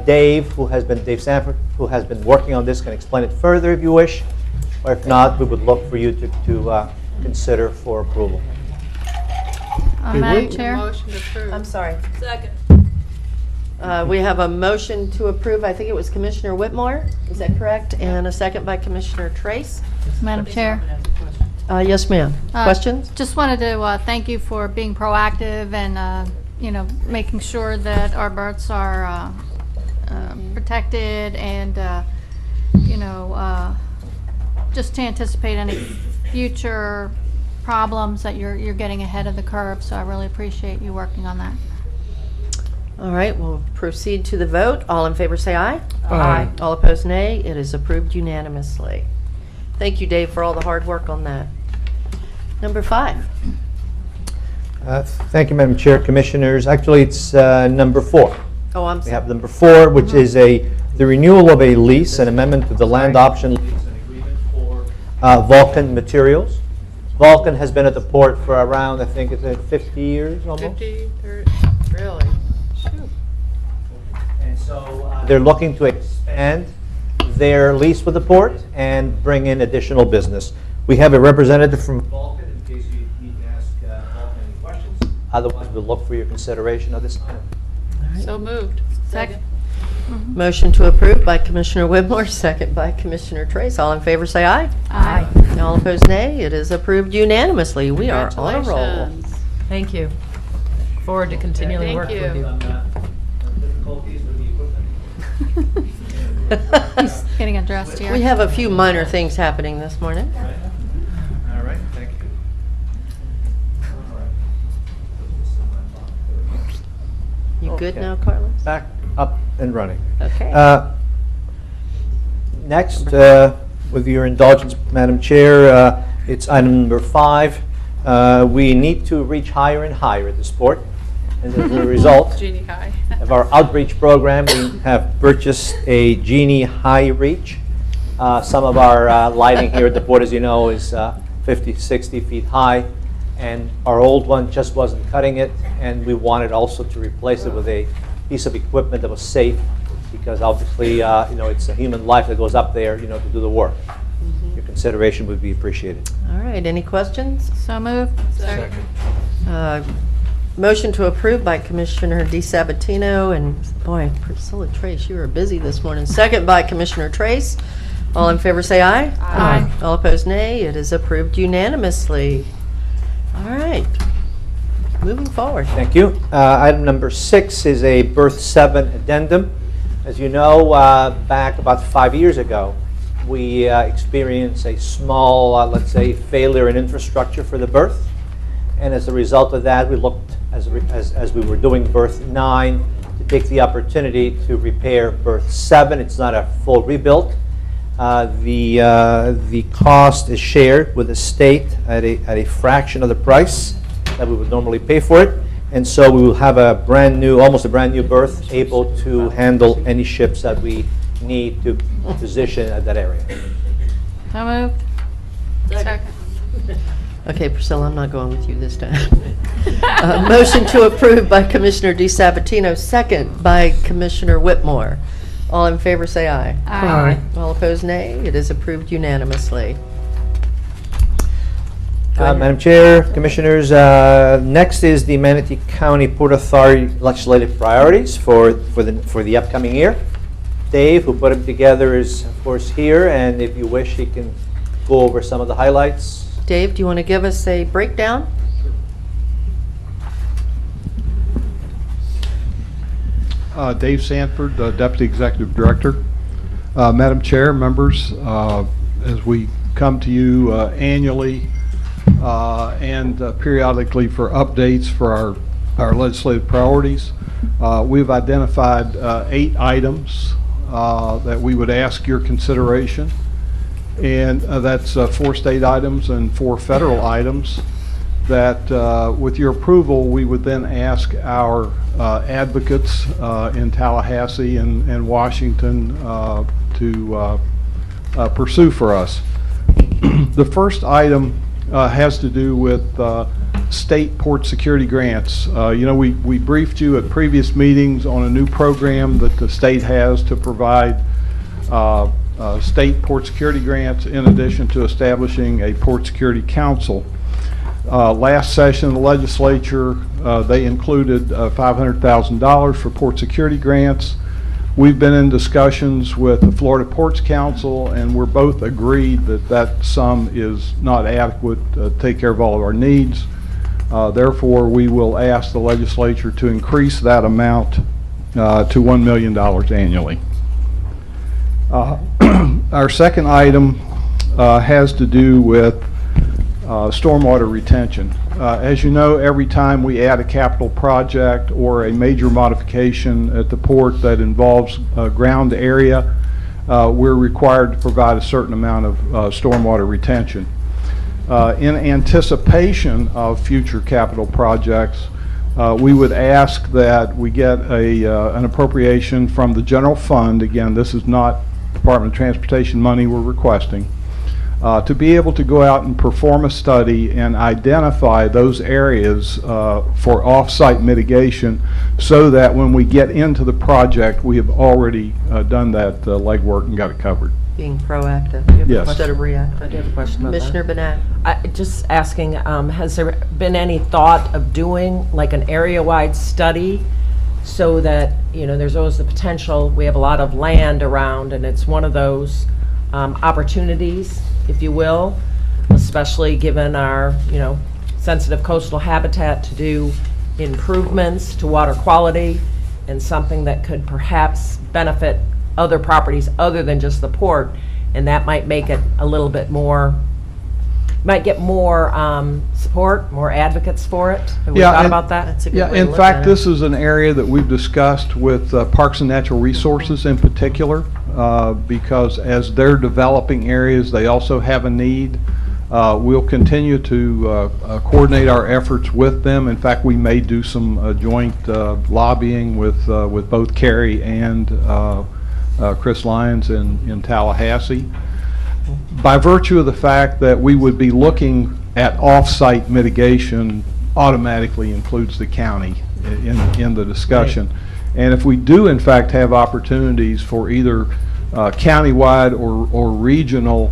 Dave Sanford, who has been working on this, can explain it further if you wish, or if not, we would look for you to consider for approval. Madam Chair? Motion to approve. I'm sorry. Second. We have a motion to approve, I think it was Commissioner Whitmore, is that correct? And a second by Commissioner Trace. Madam Chair? Yes, ma'am. Questions? Just wanted to thank you for being proactive and, making sure that our berths are protected and, just to anticipate any future problems that you're getting ahead of the curve. So I really appreciate you working on that. All right, we'll proceed to the vote. All in favor say aye. Aye. All opposed, nay. It is approved unanimously. Thank you, Dave, for all the hard work on that. Number 5. Thank you, Madam Chair, Commissioners. Actually, it's number 4. Oh, I'm We sorry. have number 4, which is the renewal of a lease, an amendment to the land option lease and agreement for Vulcan Materials. Vulcan has been at the port for around, I think, it's 50 years almost. 50, 30. Really? And so they're looking to expand their lease with the port and bring in additional business. We have a representative from Vulcan in case you need to ask Vulcan any questions. Otherwise, we'll look for your consideration of this item. So moved. Second. Motion to approve by Commissioner Whitmore, second by Commissioner Trace. All in favor say aye. Aye. All opposed, nay. It is approved unanimously. We are on a roll. Congratulations. Thank you. Forward to continuing Thank work with you. you. Difficulties with the equipment. He's getting addressed here. We have a few minor things happening this morning. All right, thank you. You good Okay. now, Carlos? Back up and running. Okay. Next, With your indulgence, Madam Chair, it's item number 5. We need to reach higher and higher at the sport. And as a result Genie High. of our outreach program, we have purchased a Genie High Reach. Some of our lighting here at the port, as you know, is 50, 60 feet high. And our old one just wasn't cutting it. And we wanted also to replace it with a piece of equipment that was safe, because obviously, it's a human life that goes up there, to do the work. Your consideration would be appreciated. All right, any questions? So moved. Second. Motion to approve by Commissioner DeSabatino, and boy, Priscilla Trace, you were busy this morning. Second by Commissioner Trace. All in favor say aye. Aye. All opposed nay. It is approved unanimously. All right, moving forward. Thank you. Item number 6 is a Birth 7 addendum. As you know, back about 5 years ago, we experienced a small, let's say, failure in infrastructure for the birth. And as a result of that, we looked, as we were doing Birth 9, to take the opportunity to repair Birth 7. It's not a full rebuild. The cost is shared with the state at a fraction of the price that we would normally pay for it. And so we will have a brand new, almost a brand new berth, able to handle any ships that we need to position at that area. So moved. Second. Okay, Priscilla, I'm not going with you this time. Motion to approve by Commissioner DeSabatino, second by Commissioner Whitmore. All in favor say aye. Aye. All opposed nay. It is approved unanimously. Go ahead. Madam Chair, Commissioners, next is the Manatee County Port Authority legislative priorities for the upcoming year. Dave, who put them together, is of course here, and if you wish, he can go over some of the highlights. Dave, do you want to give us a breakdown? Dave Sanford, Deputy Executive Director. Madam Chair, members, as we come to you annually and periodically for updates for our legislative priorities, we've identified 8 items that we would ask your consideration. And that's 4 state items and 4 federal items that, with your approval, we would then ask our advocates in Tallahassee and Washington to pursue for us. The first item has to do with state port security grants. We briefed you at previous meetings on a new program that the state has to provide state port security grants in addition to establishing a port security council. Last session of the legislature, they included $500,000 for port security grants. We've been in discussions with the Florida Ports Council, and we're both agreed that that sum is not adequate to take care of all of our needs. Therefore, we will ask the legislature to increase that amount to $1 million annually. Our second item has to do with stormwater retention. As you know, every time we add a capital project or a major modification at the port that involves ground area, we're required to provide a certain amount of stormwater retention. In anticipation of future capital projects, we would ask that we get an appropriation from the general fund. Again, this is not Department of Transportation money we're requesting. To be able to go out and perform a study and identify those areas for off-site mitigation so that when we get into the project, we have already done that legwork and got it covered. Being proactive. You have Yes. Instead of reactive. I do have a question about Commissioner Bennett. Just asking, has there been any thought of doing like an area-wide study so that, there's always the potential, we have a lot of land around and it's one of those opportunities, if you will, especially given our, sensitive coastal habitat, to do improvements to water quality and something that could perhaps benefit other properties other than just the port, and that might make it a little bit more might get more support, more advocates for it. Have we Yeah, thought and- about that? That's a good Yeah, way to in look fact, at it. this is an area that we've discussed with Parks and Natural Resources in particular, because as they're developing areas, they also have a need. We'll continue to coordinate our efforts with them. In fact, we may do some joint lobbying with both Kerry and Chris Lyons in Tallahassee. By virtue of the fact that we would be looking at off-site mitigation automatically includes the county in the discussion. And if we do in fact have opportunities for either countywide or regional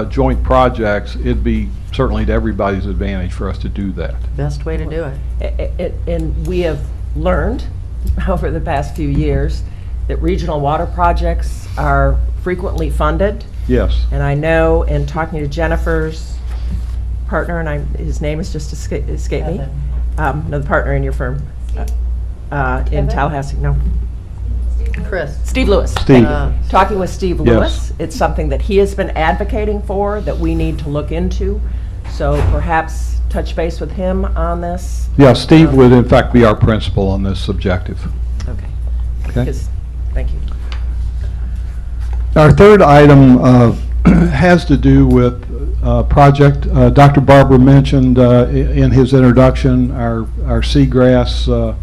joint projects, it'd be certainly to everybody's advantage for us to do that. Best way to do it. And we have learned over the past few years that regional water projects are frequently funded. Yes. And I know in talking to Jennifer's partner, and his name is just escaped me. No, the partner in your firm. In Tallahassee, no. Chris. Steve Lewis. Steve. Talking with Steve Yes. Lewis, it's something that he has been advocating for, that we need to look into. So perhaps touch base with him on this. Yeah, Steve would in fact be our principal on this objective. Okay. Okay. Because- Thank you. Our third item has to do with project. Dr. Barber mentioned in his introduction our seagrass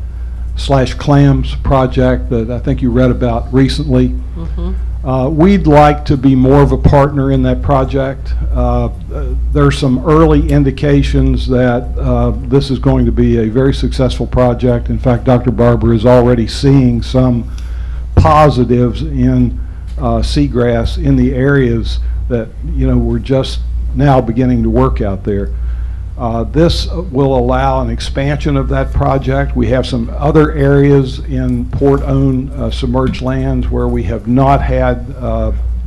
/ clams project that I think you read about recently. We'd like to be more of a partner in that project. There's some early indications that this is going to be a very successful project. In fact, Dr. Barber is already seeing some positives in seagrass in the areas that we're just now beginning to work out there. This will allow an expansion of that project. We have some other areas in port-owned submerged lands where we have not had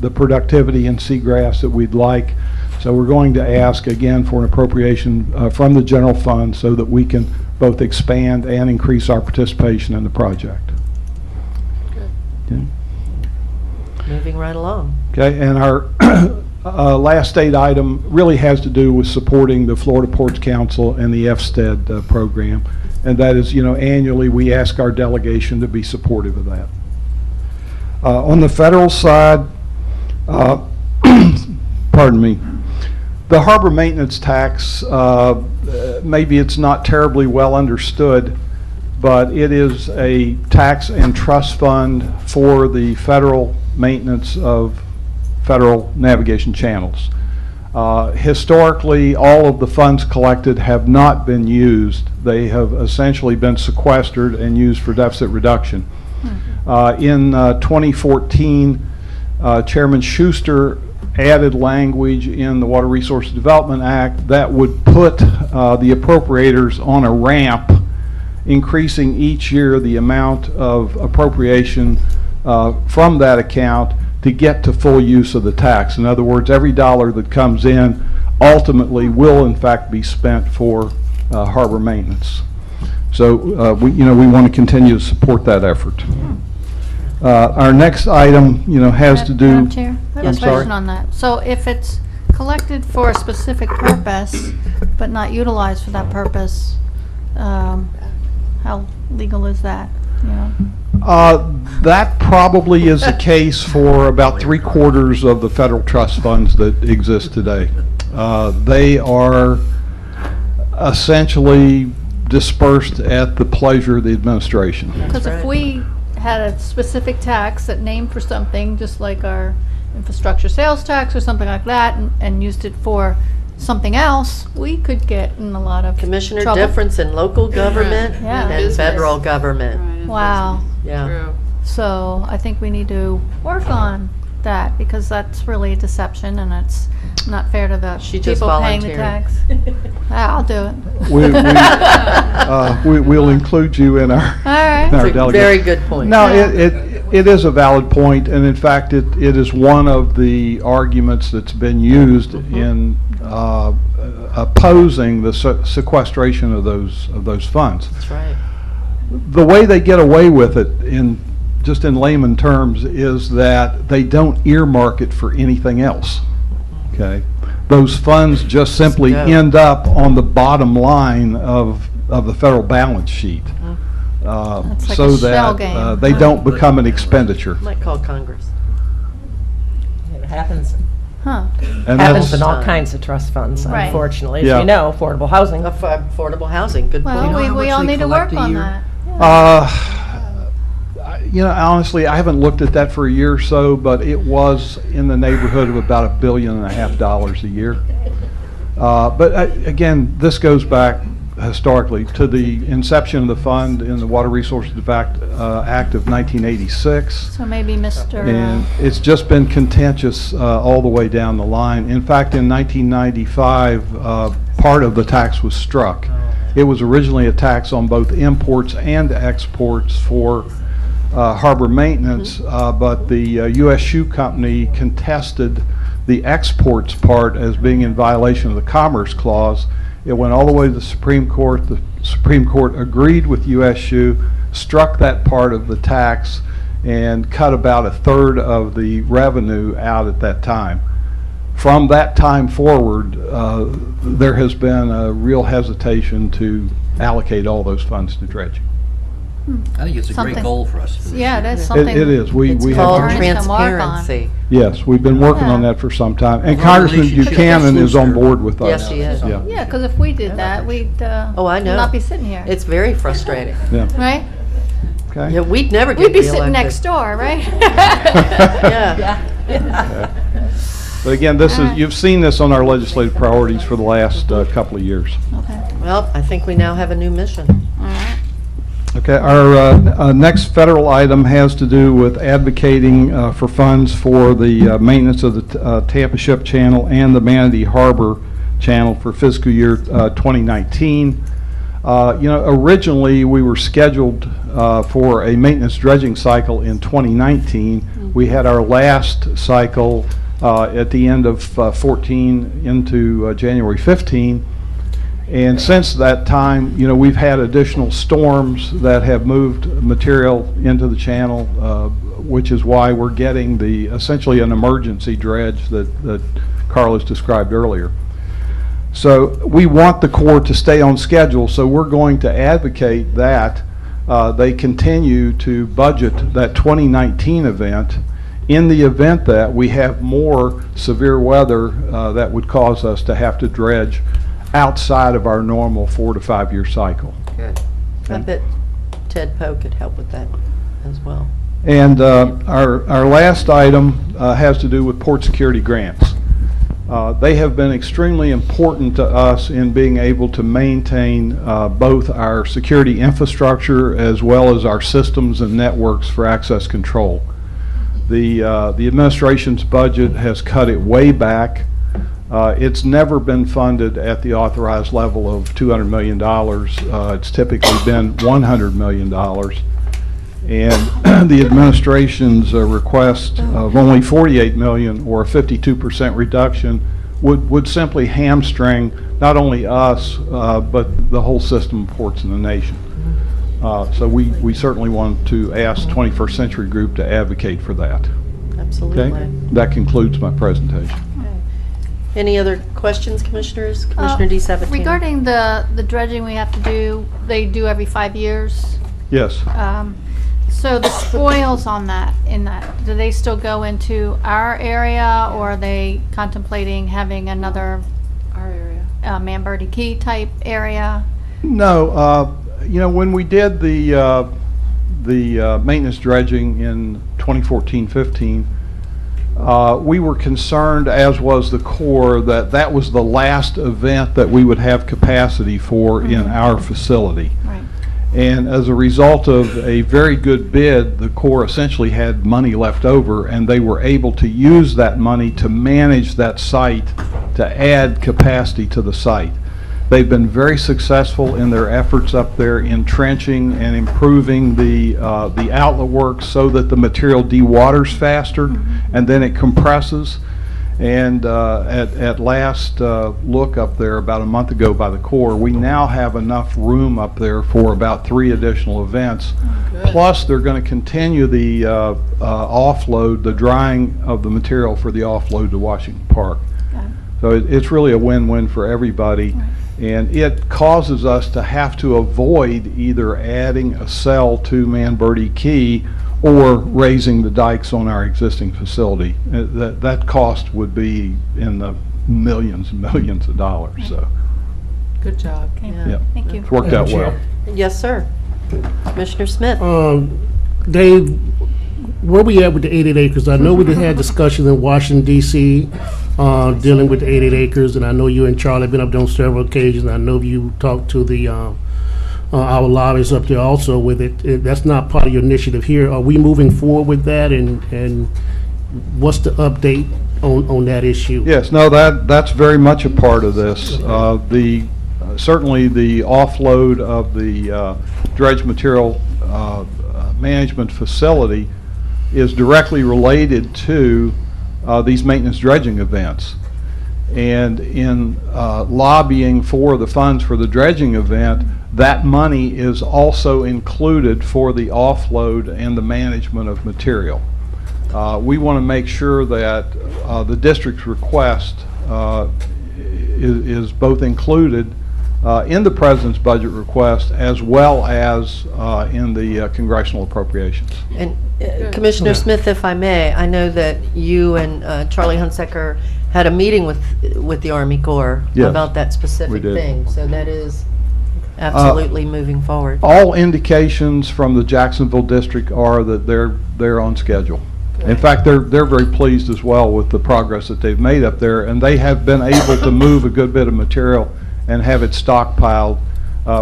the productivity in seagrass that we'd like. So we're going to ask again for an appropriation from the general fund so that we can both expand and increase our participation in the project. Okay. Moving right along. Okay, and our last state item really has to do with supporting the Florida Ports Council and the FSTED program. And that is, annually we ask our delegation to be supportive of that. On the federal side, pardon me, the harbor maintenance tax, maybe it's not terribly well understood, but it is a tax and trust fund for the federal maintenance of federal navigation channels. Historically, all of the funds collected have not been used. They have essentially been sequestered and used for deficit reduction. In 2014, Chairman Schuster added language in the Water Resources Development Act that would put the appropriators on a ramp, increasing each year the amount of appropriation from that account to get to full use of the tax. In other words, every dollar that comes in ultimately will in fact be spent for harbor maintenance. So we want to continue to support that effort. Our next item, has to do. Madam Chair, I have I'm a sorry. question on that. So if it's collected for a specific purpose, but not utilized for that purpose, how legal is that? That probably is the case for about 3/4 of the federal trust funds that exist today. They are essentially dispersed at the pleasure of the administration. Because if we had a specific tax that named for something, just like our infrastructure sales tax or something like that, and used it for something else, we could get in a lot of Commissioner, trouble. difference in local government Yeah. and federal government. Wow. Yeah. So I think we need to work on that, because that's really a deception, and it's not fair to the She just people paying the volunteered. tax. I'll do it. We'll include you in our, All right. in our It's a delegate. very good point. No, Yeah. it is a valid point, and in fact, it is one of the arguments that's been used in opposing the sequestration of those funds. That's right. The way they get away with it, just in layman terms, is that they don't earmark it for anything else. Okay, those funds just simply go. end up on the bottom line of the federal balance sheet. It's like So a shell that game. they don't become an expenditure. Might call Congress. It happens, Huh. And happens that's- in all kinds of trust funds, Right. unfortunately. As Yeah. you know, affordable housing. Affordable housing, good Well, point. we all need to work on that. You know, honestly, I haven't looked at that for a year or so, but it was in the neighborhood of about $1.5 billion a year. But again, this goes back historically to the inception of the fund in the Water Resources Act of 1986. So maybe Mr. And it's just been contentious all the way down the line. In fact, in 1995, part of the tax was struck. It was originally a tax on both imports and exports for harbor maintenance, but the U.S. Shoe Company contested the exports part as being in violation of the Commerce Clause. It went all the way to the Supreme Court. The Supreme Court agreed with U.S. Shoe, struck that part of the tax, and cut about a third of the revenue out at that time. From that time forward, there has been a real hesitation to allocate all those funds to dredging. I think it's a great Something. goal for us. Yeah, that's something. It is. We It's have called been- transparency. Yes, we've been working on Yeah. that for some time. And Well, Congressman relationship Buchanan is on exclusive. board with us. Yes, he is. Yeah. Yeah, because if we did that, we'd Oh, I know. not be sitting here, It's very frustrating. Yeah. right? Okay. Yeah, we'd never get We'd be reelected. sitting next door, right? Yeah. But again, this is, you've seen this on our legislative priorities for the last couple of years. Okay. Well, I think we now have a new mission. All right. Okay, our next federal item has to do with advocating for funds for the maintenance of the Tampa Ship Channel and the Manatee Harbor Channel for fiscal year 2019. Originally, we were scheduled for a maintenance dredging cycle in 2019. We had our last cycle at the end of 14 into January 15. And since that time, we've had additional storms that have moved material into the channel, which is why we're getting essentially an emergency dredge that Carlos described earlier. So we want the Corps to stay on schedule, so we're going to advocate that they continue to budget that 2019 event in the event that we have more severe weather that would cause us to have to dredge outside of our normal 4 to 5 year cycle. Good. I bet Ted Poe could help with that as well. And our last item has to do with port security grants. They have been extremely important to us in being able to maintain both our security infrastructure as well as our systems and networks for access control. The administration's budget has cut it way back. It's never been funded at the authorized level of $200 million. It's typically been $100 million. And the administration's request of only $48 million or a 52% reduction would simply hamstring not only us, but the whole system of ports in the nation. So we certainly want to ask 21st Century Group to advocate for that. Absolutely. Okay? That concludes my presentation. Any other questions, Commissioners? Commissioner D17. Regarding the dredging we have to do, they do every 5 years. Yes. So the spoils on that, do they still go into our area, or are they contemplating having another Our area. Manberty Key type area? No, when we did the maintenance dredging in 2014-15, we were concerned, as was the Corps, that was the last event that we would have capacity for in our facility. Right. And as a result of a very good bid, the Corps essentially had money left over, and they were able to use that money to manage that site, to add capacity to the site. They've been very successful in their efforts up there in trenching and improving the outlet work so that the material dewaters faster and then it compresses. And at last look up there about a month ago by the Corps, we now have enough room up there for about 3 additional events. Plus, they're going to continue the offload, the drying of the material for the offload to Washington Park. So it's really a win-win for everybody. And it causes us to have to avoid either adding a cell to Manberti Key or raising the dikes on our existing facility. That cost would be in the millions and millions of dollars. So Good job. yeah, Thank you. it's worked out well. Yes, sir. Commissioner Smith? Dave, where we at with the 88 acres? I know we had discussions in Washington D.C. Dealing with the 88 acres, and I know you and Charlie have been up there on several occasions. I know you talked to the our lobbyists up there also with it. That's not part of your initiative here. Are we moving forward with that, and what's the update on that issue? Yes, no, that's very much a part of this. Certainly the offload of the dredge material management facility is directly related to these maintenance dredging events. And in lobbying for the funds for the dredging event, that money is also included for the offload and the management of material. We want to make sure that the district's request is both included in the President's budget request as well as in the congressional appropriations. And Commissioner Smith, if I may, I know that you and Charlie Hunsaker had a meeting with the Army Corps Yes, about that we specific did. thing. So that is absolutely moving forward. All indications from the Jacksonville district are that they're on schedule. In fact, they're very pleased as well with the progress that they've made up there, and they have been able to move a good bit of material and have it stockpiled.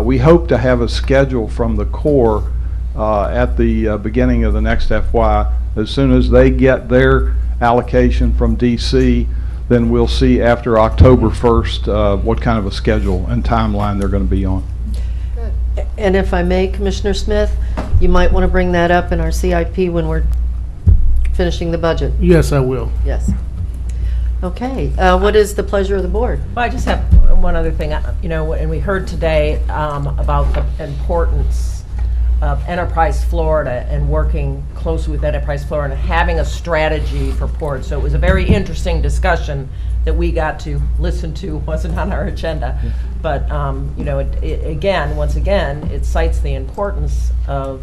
We hope to have a schedule from the Corps at the beginning of the next FY. As soon as they get their allocation from DC, then we'll see after October 1st what kind of a schedule and timeline they're going to be on. And if I may, Commissioner Smith, you might want to bring that up in our CIP when we're finishing the budget. Yes, I will. Yes. Okay, what is the pleasure of the board? Well, I just have one other thing, you know, and we heard today about the importance of Enterprise Florida and working closely with Enterprise Florida and having a strategy for ports. So it was a very interesting discussion that we got to listen to. Wasn't on our agenda. But, you know, once again, it cites the importance of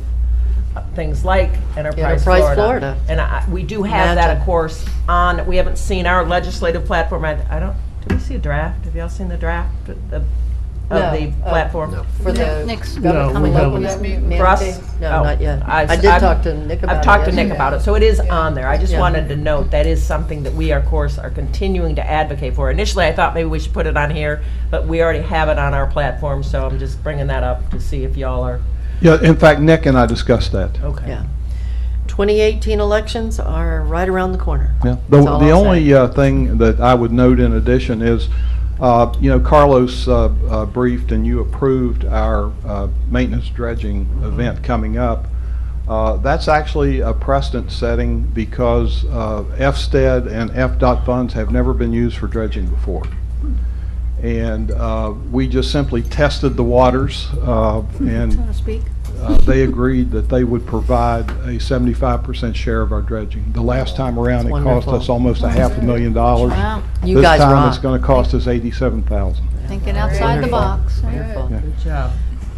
things like Enterprise Florida. And we do have that, of course, on. We haven't seen our legislative platform. I don't. Did we see a draft? Have y'all seen the draft of the platform? For the Next. coming up with For us? No, not yet. I did talk to Nick about it. I've talked to Nick yesterday. about it, so it is on there. I just Yeah. wanted to note that is something that we, of course, are continuing to advocate for. Initially, I thought maybe we should put it on here, but we already have it on our platform, so I'm just bringing that up to see if y'all are. Yeah, in fact, Nick and I discussed that. Okay. Yeah. 2018 elections are right around the corner. Yeah. That's all The I'll only say. thing that I would note in addition is, you know, Carlos briefed and you approved our maintenance dredging event coming up. That's actually a precedent setting because FSTED and FDOT funds have never been used for dredging before. And we just simply tested the waters and they agreed that they would provide a 75% share of our dredging. The last time around, it cost wonderful. us almost $500,000. Wow. You guys This time, rock. it's going to cost us $87,000. Thinking outside the Wonderful. box. Wonderful. Yeah. Good job.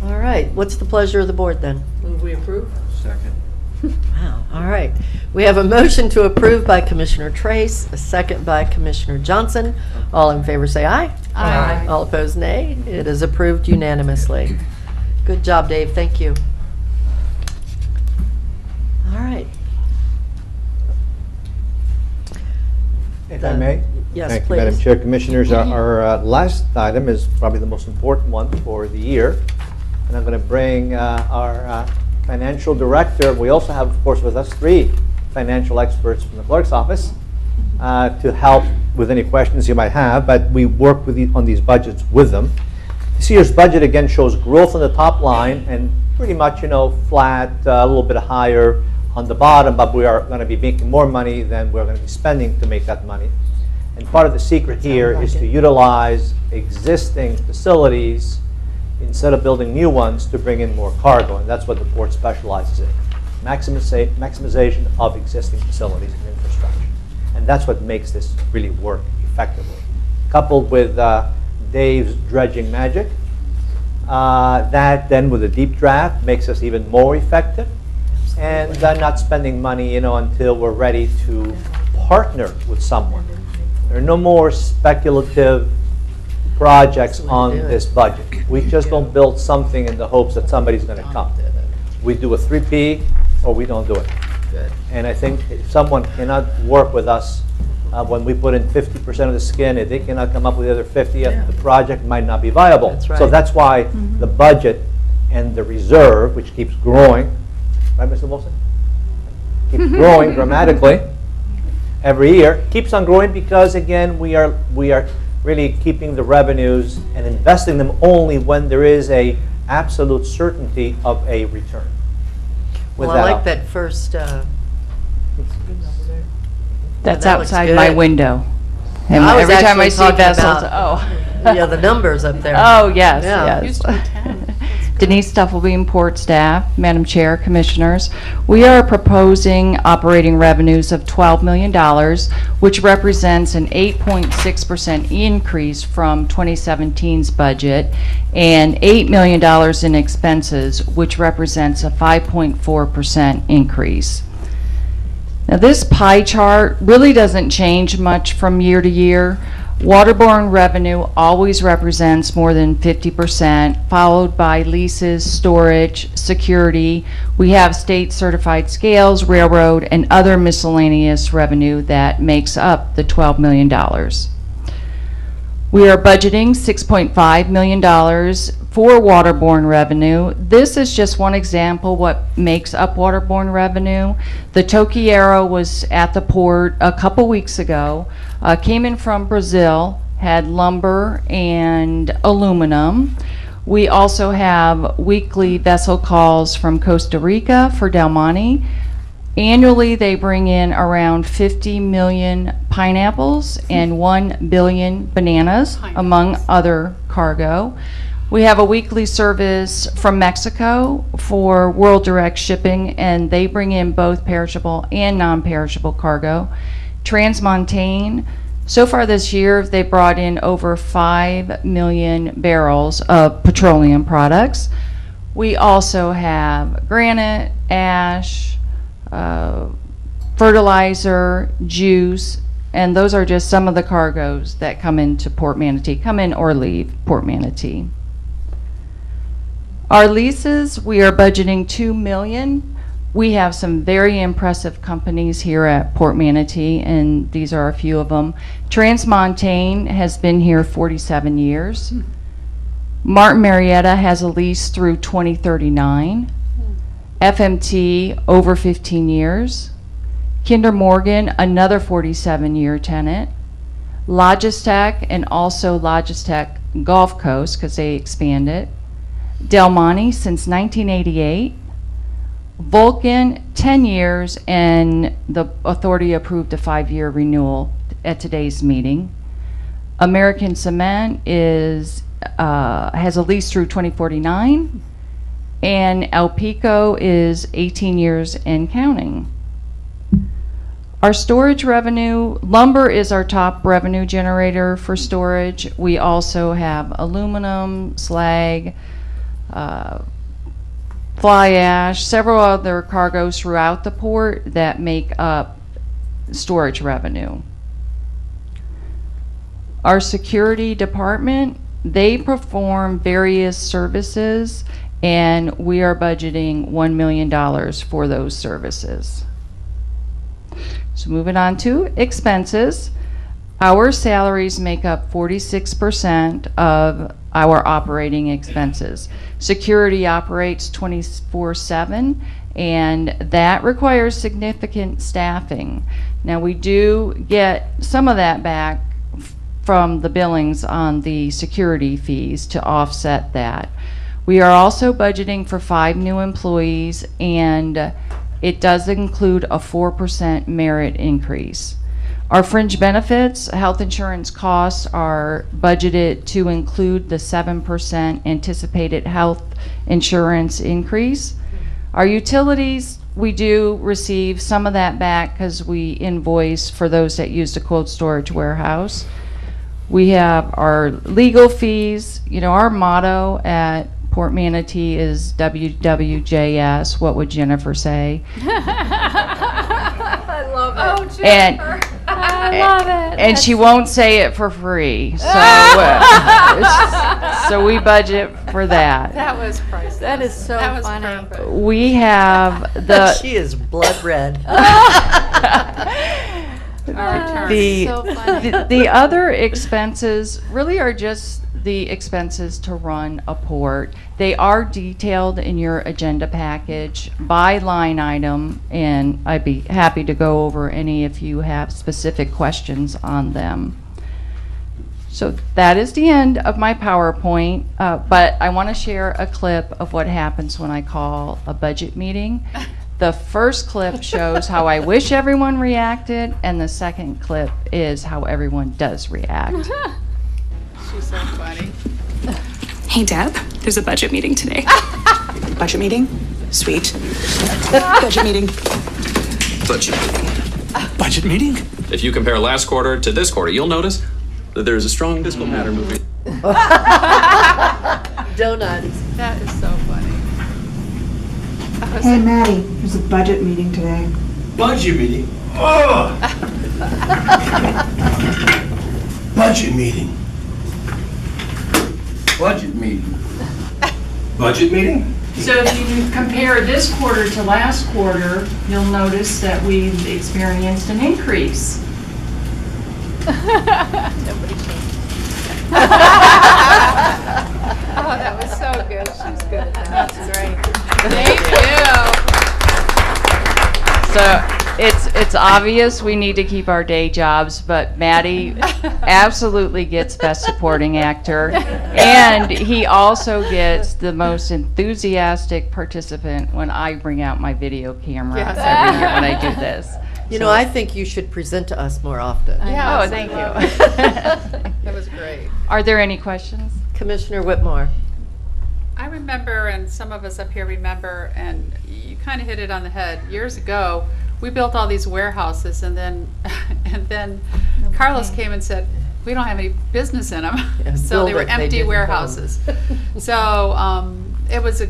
All right, what's the pleasure of the board then? Move we approve? Wow, all right. We have a motion to approve by Commissioner Trace, a second by Commissioner Johnson. All in favor say aye. Aye. All opposed nay. It is approved unanimously. Good job, Dave, thank you. All right. If I may? Yes, Thank you, Madam please. Chair, Commissioners. Our last item is probably the most important one for the year. And I'm going to bring our financial director. We also have, of course, with us 3 financial experts from the clerk's office to help with any questions you might have. But we work on these budgets with them. This year's budget, again, shows growth on the top line and pretty much, you know, flat, a little bit higher on the bottom, but we are going to be making more money than we're going to be spending to make that money. And part of the secret here is to utilize existing facilities instead of building new ones to bring in more cargo, and that's what the port specializes in. Maximization of existing facilities and infrastructure. And that's what makes this really work effectively. coupled with Dave's dredging magic. That then with a deep draft makes us even more effective, and not spending money, until we're ready to partner with someone. There are no more speculative projects on this budget. We just don't build something in the hopes that somebody's going to come. We do a 3P or we don't do it. And I think if someone cannot work with us when we put in 50% of the skin, if they cannot come up with the other 50, the project might not be viable. That's right. So that's why the budget and the reserve, which keeps growing, right, Mr. Wilson? Keeps growing dramatically every year. Keeps on growing because, again, we are really keeping the revenues and investing them only when there is a absolute certainty of a return. Well, I like that first. That's that looks outside good. my window. And I was every time I actually see talking vessels, about, yeah, the numbers up there. Oh, yes, Yeah. yes. Denise Stufflebeam, Port Staff, Madam Chair, Commissioners. We are proposing operating revenues of $12 million, which represents an 8.6% increase from 2017's budget, and $8 million in expenses, which represents a 5.4% increase. Now, this pie chart really doesn't change much from year to year. Waterborne revenue always represents more than 50%, followed by leases, storage, security. We have state certified scales, railroad, and other miscellaneous revenue that makes up the $12 million. We are budgeting $6.5 million for waterborne revenue. This is just one example what makes up waterborne revenue. The Tokiero was at the port a couple weeks ago, came in from Brazil, had lumber and aluminum. We also have weekly vessel calls from Costa Rica for Del Monte. Annually, they bring in around 50 million pineapples and 1 billion bananas, among other cargo. We have a weekly service from Mexico for World Direct Shipping, and they bring in both perishable and non-perishable cargo. Transmontane, so far this year, they brought in over 5 million barrels of petroleum products. We also have granite, ash, fertilizer, juice, and those are just some of the cargoes that come into Port Manatee, come in or leave Port Manatee. Our leases, we are budgeting $2 million. We have some very impressive companies here at Port Manatee, and these are a few of them. Transmontane has been here 47 years. Martin Marietta has a lease through 2039. FMT, over 15 years. Kinder Morgan, another 47-year tenant. Logistec, and also Logistec Gulf Coast, because they expanded. Del Monte, since 1988. Vulcan, 10 years, and the authority approved a 5-year renewal at today's meeting. American Cement is has a lease through 2049. And El Pico is 18 years and counting. Our storage revenue, lumber is our top revenue generator for storage. We also have aluminum, slag, fly ash, several other cargoes throughout the port that make up storage revenue. Our security department, they perform various services, and we are budgeting $1 million for those services. So moving on to expenses. Our salaries make up 46% of our operating expenses. Security operates 24/7, and that requires significant staffing. Now, we do get some of that back from the billings on the security fees to offset that. We are also budgeting for 5 new employees, and it does include a 4% merit increase. Our fringe benefits, health insurance costs are budgeted to include the 7% anticipated health insurance increase. Our utilities, we do receive some of that back because we invoice for those that use the cold storage warehouse. We have our legal fees. You know, our motto at Port Manatee is WWJS. What would Jennifer say? I love it. Oh, Jennifer. I love it. And she won't say it for free. So, so we budget for that. That was priceless. That is so That was funny. perfect. We have the She is blood red. the other expenses really are just the expenses to run a port. They are detailed in your agenda package by line item, and I'd be happy to go over any if you have specific questions on them. So that is the end of my PowerPoint, but I want to share a clip of what happens when I call a budget meeting. The first clip shows how I wish everyone reacted, and the second clip is how everyone does react. She's so funny. Hey, Deb, there's a budget meeting today. Budget meeting? Sweet. Budget meeting. Budget meeting. Budget meeting? If you compare last quarter to this quarter, you'll notice that there's a strong fiscal pattern moving. Donuts. That is so funny. Hey, Maddie, there's a budget meeting today. Budget meeting? Oh! Budget meeting. Budget meeting. Budget meeting? So if you compare this quarter to last quarter, you'll notice that we've experienced an increase. Nobody Oh, that was so good. She's good. That's great. Thank you. So it's obvious we need to keep our day jobs, but Maddie absolutely gets Best Supporting Actor, and he also gets the most enthusiastic participant when I bring out my video camera every year when I do this. You know, I think you should present to us more often. Yeah, Oh, thank you. That was great. Are there any questions? Commissioner Whitmore. I remember, and some of us up here remember, and you kind of hit it on the head. Years ago, we built all these warehouses, and then Carlos came and said, we don't have any business in them. Yeah, So they were build it, they empty didn't warehouses. So it was a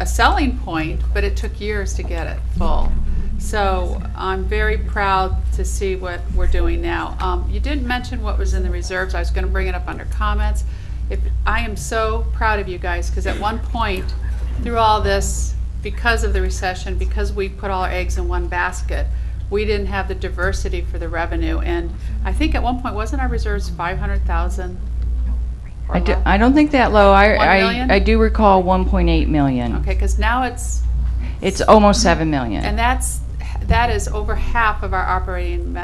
selling point, but it took years to get it full. So I'm very proud to see what we're doing now. You didn't mention what was in the reserves. I was going to bring it up under comments. I am so proud of you guys, because at one point through all this, because of the recession, because we put all our eggs in one basket, we didn't have the diversity for the revenue. And I think at one point, wasn't our reserves 500,000? I don't think that low. 1 million? I do recall 1.8 million. Okay, because now it's almost 7 million. And that is over half of our operating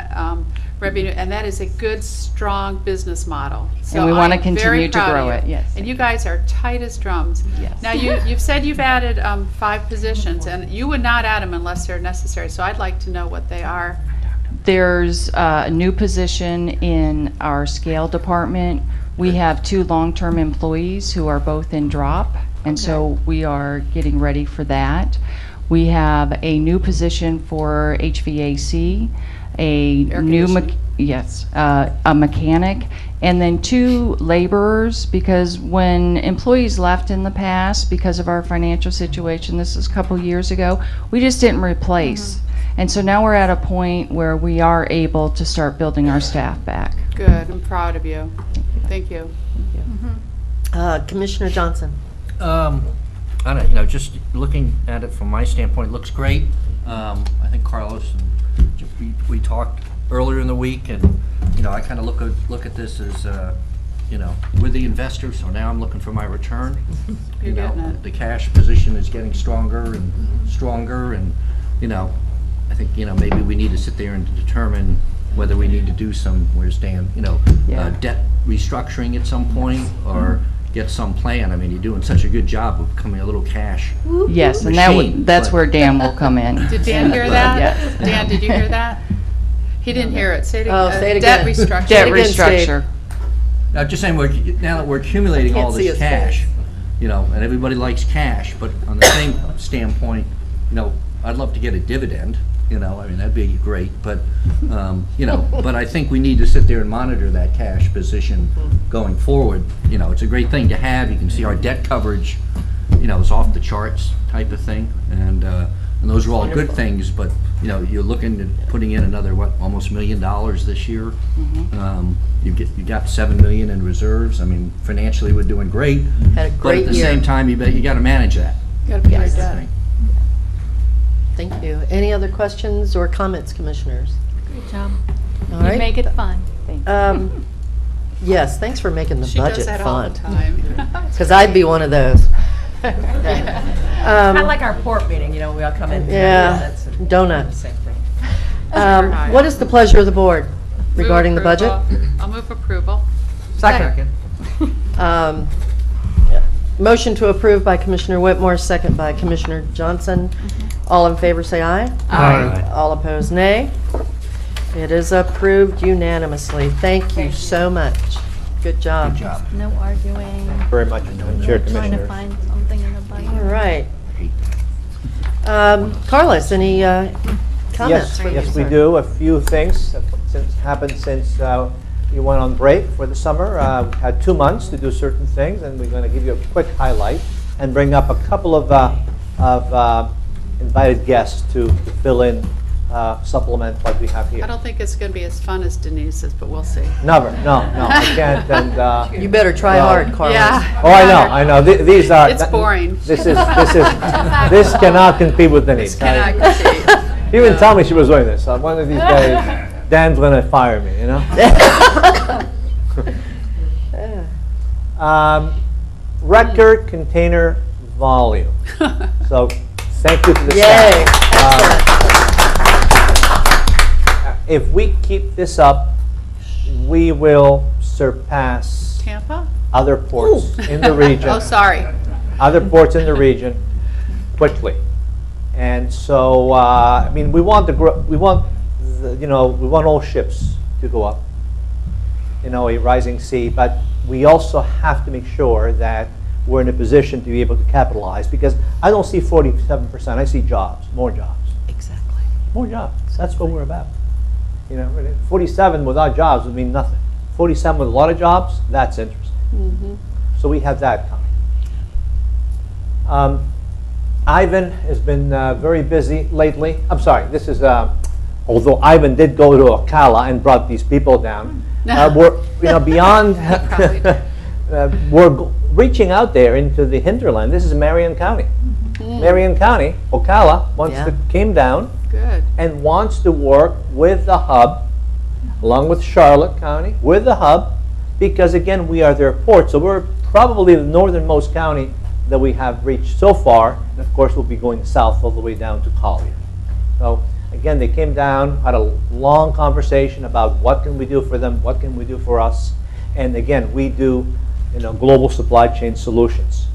revenue, and that is a good, strong business model. So And we want to I'm very continue to proud of grow you. it, yes. And you guys are tight as drums. Yes. Now, you've said you've added 5 positions, and you would not add them unless they're necessary, so I'd like to know what they are. There's a new position in our scale department. We have 2 long-term employees who are both in drop, and so we are getting ready for that. We have a new position for HVAC, a mechanic, and then 2 laborers, because when employees left in the past because of our financial situation, this is a couple years ago, we just didn't replace. And so now we're at a point where we are able to start building our staff back. Good, I'm proud of you. Thank you. Commissioner Johnson. I don't know, just looking at it from my standpoint, it looks great. I think Carlos and we talked earlier in the week, and I kind of look at this as we're the investor, so now I'm looking for my return. You're getting it. The cash position is getting stronger and stronger, and I think maybe we need to sit there and determine whether we need to do some, where's Dan, debt restructuring at some point, or get some plan. I mean, you're doing such a good job of becoming a little cash Yes, and machine, that's but- where Dan will come in. Did Dan hear that? Yes. Dan, did you hear that? He didn't hear it. Say it again. Say it Debt again. restructuring. Debt restructure. I'm just saying, now that we're accumulating Can't all see this his cash, face. and everybody likes cash, but on the same standpoint, I'd love to get a dividend. you know, I mean, that'd be great, but, you know, but I think we need to sit there and monitor that cash position going forward. You know, it's a great thing to have. You can see our debt coverage, you know, is off the charts type of thing, and those are all good things, but, you know, you're looking at putting in another, what, almost $1 million this year. You got 7 million in reserves. I mean, financially, we're doing great. Had a But great at the year. same time, you got to manage that. You gotta pay your Yes. debt. Thank you. Any other questions or comments, commissioners? Good job. All You right. make it fun. Yes, thanks for making the She does budget that all fun. the time. Because I'd be one of those. Kind of like our port meeting, you know, we all come in. Yeah, That's donut. Same thing. What is the pleasure of the board regarding the Move budget? approval. I'll move approval. Second. Motion to approve by Commissioner Whitmore, second by Commissioner Johnson. All in favor, say aye. Aye. All opposed, nay. It is approved unanimously. Thank you so much. Good job. Good job. No arguing. Very much, Madam Chair, Trying to Commissioners. find something in the budget. All right. Carlos, any comments? Yes, yes, we do. A few things happened since you went on break for the summer. We had 2 months to do certain things, and we're going to give you a quick highlight and bring up a couple of invited guests to fill in, supplement what we have here. I don't think it's gonna be as fun as Denise's, but we'll see. Never, no, I can't. And You better try hard, Carlos. Yeah. oh, I know. These are. It's boring. This cannot compete with Denise. Cannot compete. She even tell me she was doing this. So one of these days, Dan's gonna fire me. You know. Record container volume. So thank you to the Yay. staff. If we keep this up, we will surpass Tampa? other ports in the region. Oh, sorry. Other ports in the region quickly. And so, I mean, we want we want all ships to go up, you know, a rising sea, but we also have to make sure that we're in a position to be able to capitalize, because I don't see 47%, I see jobs, more jobs. Exactly. More jobs, that's what we're about. You know, 47 without jobs would mean nothing. 47 with a lot of jobs, that's interesting. So we have that coming. Ivan has been very busy lately. I'm sorry, this is, although Ivan did go to Ocala and brought these people down, we're, you know, beyond, we're reaching out there into the hinterland. This is Marion County. Marion County, Ocala, came down Good. and wants to work with the hub, along with Charlotte County, with the hub, because again, we are their port. So we're probably the northernmost county that we have reached so far, and of course we'll be going south all the way down to Collier. So again, they came down, had a long conversation about what can we do for them, what can we do for us, and again, we do, you know, global supply chain solutions.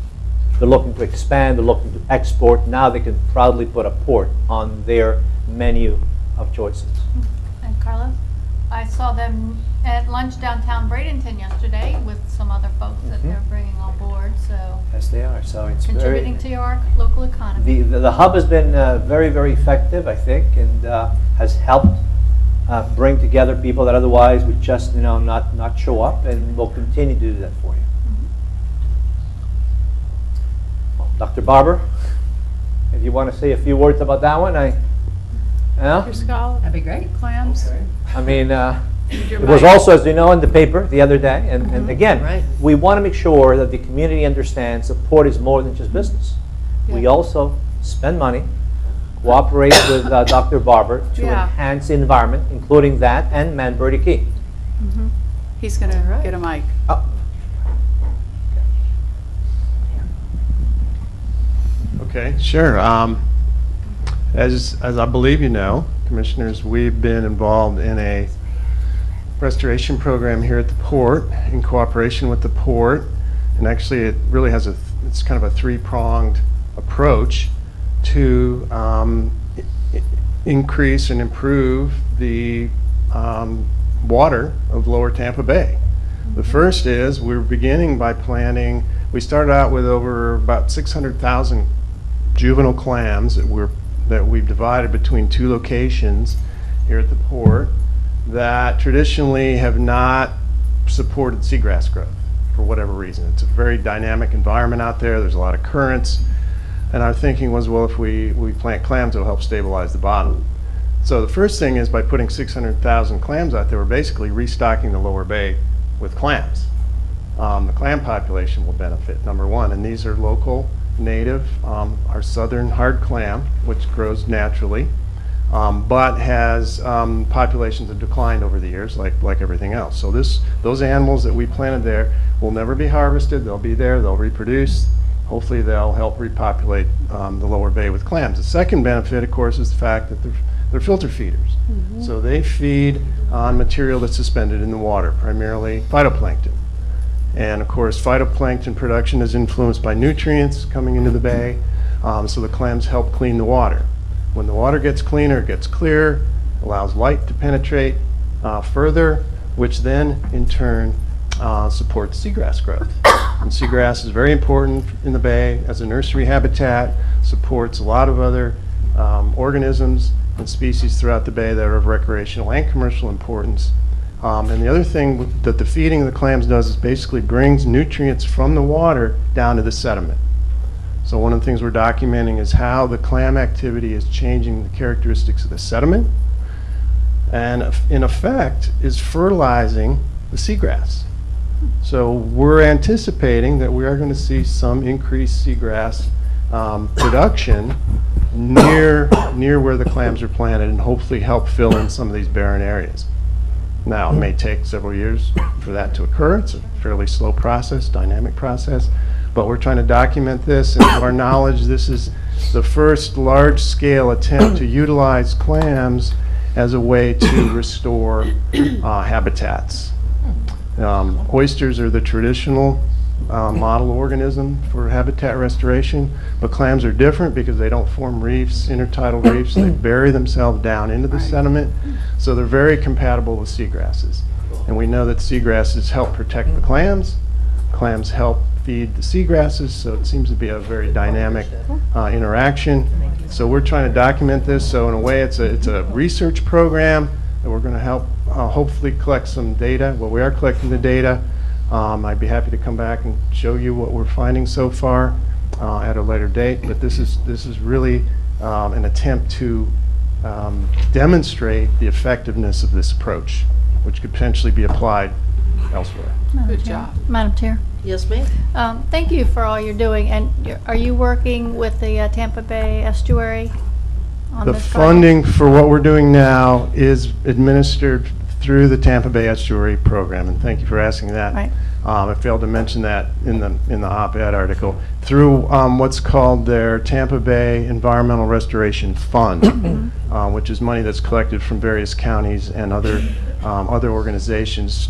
They're looking to expand, they're looking to export. Now they can proudly put a port on their menu of choices. And Carlos, I saw them at lunch downtown Bradenton yesterday with some other folks that they're bringing on board, so Yes, they are. So it's contributing to our local economy. The hub has been very, very effective, I think, and has helped bring together people that otherwise would just, you know, not show up, and we'll continue to do that for you. Dr. Barber, if you want to say a few words about that one, Your scallop. That'd be great. Clams. I mean, Your it was mic. also, as you know, in the paper the other day, and again, we want to make sure that the community understands that port is more than just business. We also spend money, cooperate with Dr. Barber to enhance the environment, including that and Manberty Key. He's gonna get a mic. Okay, sure. As I believe you know, Commissioners, we've been involved in a restoration program here at the port in cooperation with the port, and actually it really has it's kind of a three-pronged approach to increase and improve the water of Lower Tampa Bay. The first is we're beginning by planting. We started out with over about 600,000 juvenile clams that we're that we've divided between two locations here at the port that traditionally have not supported seagrass growth for whatever reason. It's a very dynamic environment out there. There's a lot of currents. And our thinking was, well, if we plant clams, it'll help stabilize the bottom. So the first thing is by putting 600,000 clams out there, we're basically restocking the lower bay with clams. The clam population will benefit, number one. And these are local, native, our southern hard clam, which grows naturally, but has populations have declined over the years, like everything else. So those animals that we planted there will never be harvested. They'll be there. They'll reproduce. Hopefully, they'll help repopulate the lower bay with clams. The second benefit, of course, is the fact that they're filter feeders. So they feed on material that's suspended in the water, primarily phytoplankton. And of course, phytoplankton production is influenced by nutrients coming into the bay, so the clams help clean the water. When the water gets cleaner, it gets clearer, allows light to penetrate further, which then in turn supports seagrass growth. And seagrass is very important in the bay as a nursery habitat, supports a lot of other organisms and species throughout the bay that are of recreational and commercial importance. And the other thing that the feeding of the clams does is basically brings nutrients from the water down to the sediment. So one of the things we're documenting is how the clam activity is changing the characteristics of the sediment and in effect is fertilizing the seagrass. So we're anticipating that we are going to see some increased seagrass production near where the clams are planted and hopefully help fill in some of these barren areas. Now, it may take several years for that to occur. It's a fairly slow process, dynamic process, but we're trying to document this, and to our knowledge, this is the first large-scale attempt to utilize clams as a way to restore habitats. Oysters are the traditional model organism for habitat restoration, but clams are different because they don't form reefs, intertidal reefs. They bury themselves down into the sediment, so they're very compatible with seagrasses. And we know that seagrasses help protect the clams. Clams help feed the seagrasses, so it seems to be a very dynamic interaction. So we're trying to document this. So in a way, it's a research program that we're going to help hopefully collect some data. Well, we are collecting the data. I'd be happy to come back and show you what we're finding so far at a later date. But this is really an attempt to demonstrate the effectiveness of this approach, which could potentially be applied elsewhere. Good job. Madam Chair. Yes, ma'am. Thank you for all you're doing. And are you working with the Tampa Bay Estuary on The this funding for what we're doing now is administered through the Tampa Bay Estuary program, and thank you for asking that. Right. I failed to mention that in the op-ed article. Through what's called their Tampa Bay Environmental Restoration Fund, which is money that's collected from various counties and other organizations,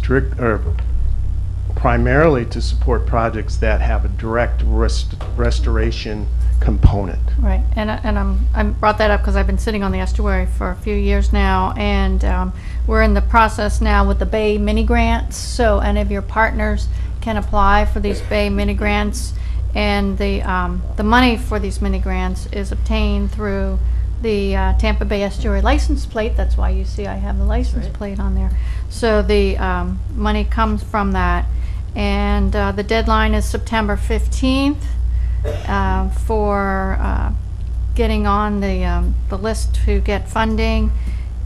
primarily to support projects that have a direct restoration component. Right, and I brought that up because I've been sitting on the estuary for a few years now, and we're in the process now with the Bay mini grants. So any of your partners can apply for these Bay mini grants, and the money for these mini grants is obtained through the Tampa Bay Estuary license plate. That's why you see I have the license plate on there. So the money comes from that, and the deadline is September 15th. For getting on the list to get funding,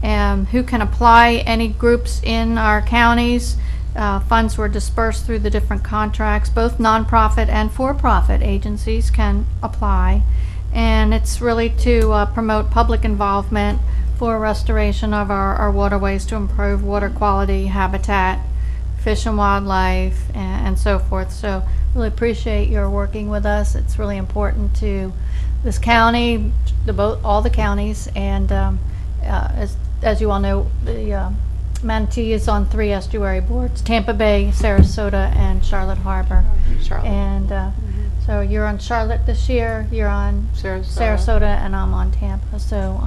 and who can apply. Any groups in our counties. Funds were dispersed through the different contracts. Both nonprofit and for-profit agencies can apply, and it's really to promote public involvement for restoration of our waterways to improve water quality, habitat, fish and wildlife, and so forth. So really appreciate your working with us. It's really important to this county, all the counties, and as you all know, the Manatee is on 3 estuary boards: Tampa Bay, Sarasota, and Charlotte Harbor. And so you're on Charlotte this year, you're on Sarasota, and I'm on Tampa. So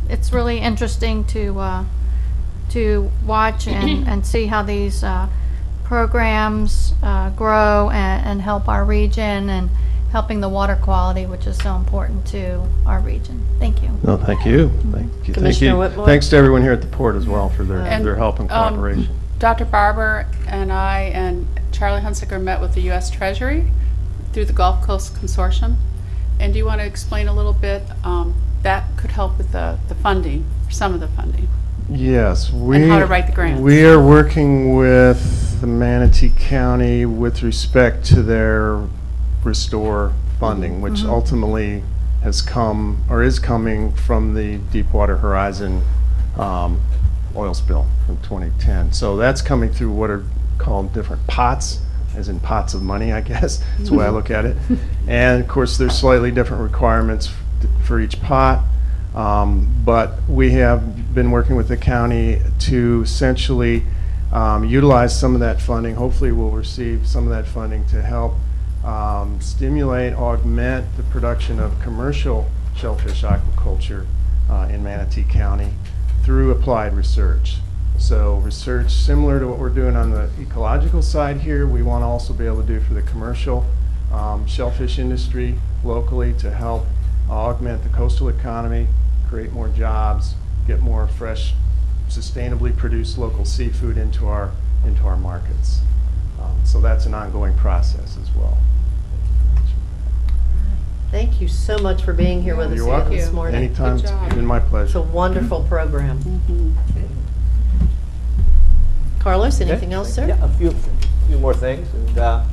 it's really interesting to watch and see how these programs grow and help our region, and helping the water quality, which is so important to our region. Thank you. No, thank you. Thank you. Commissioner Whitmore? Thanks to everyone here at the port as well for their help and And, cooperation. Dr. Barber and I and Charlie Hunsaker met with the U.S. Treasury through the Gulf Coast Consortium. And do you want to explain a little bit? That could help with the funding, some of the funding. Yes, And how to write the grants. We are working with the Manatee County with respect to their Restore funding, which ultimately has come or is coming from the Deepwater Horizon oil spill from 2010. So that's coming through what are called different pots, as in pots of money, I guess. That's the way I look at it. And of course, there's slightly different requirements for each pot. But we have been working with the county to essentially utilize some of that funding. Hopefully we'll receive some of that funding to help stimulate, augment the production of commercial shellfish aquaculture in Manatee County through applied research. So research similar to what we're doing on the ecological side here, we want to also be able to do for the commercial shellfish industry locally to help augment the coastal economy, create more jobs, get more fresh, sustainably produced local seafood into our markets. So that's an ongoing process as well. Thank you so much for being here with us You're again welcome. this morning. Anytime, it's been my pleasure. It's a wonderful program. Carlos, anything else, sir? Yeah, a few more things. And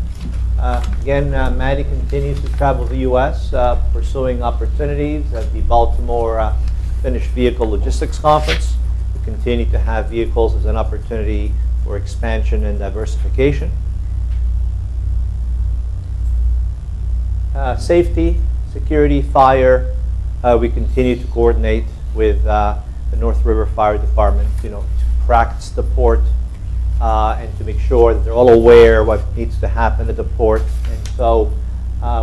again, Maddie continues to travel the U.S. Pursuing opportunities at the Baltimore Finished Vehicle Logistics Conference. We continue to have vehicles as an opportunity for expansion and diversification. Safety, security, fire, we continue to coordinate with the North River Fire Department, to practice the port and to make sure that they're all aware what needs to happen at the port. And so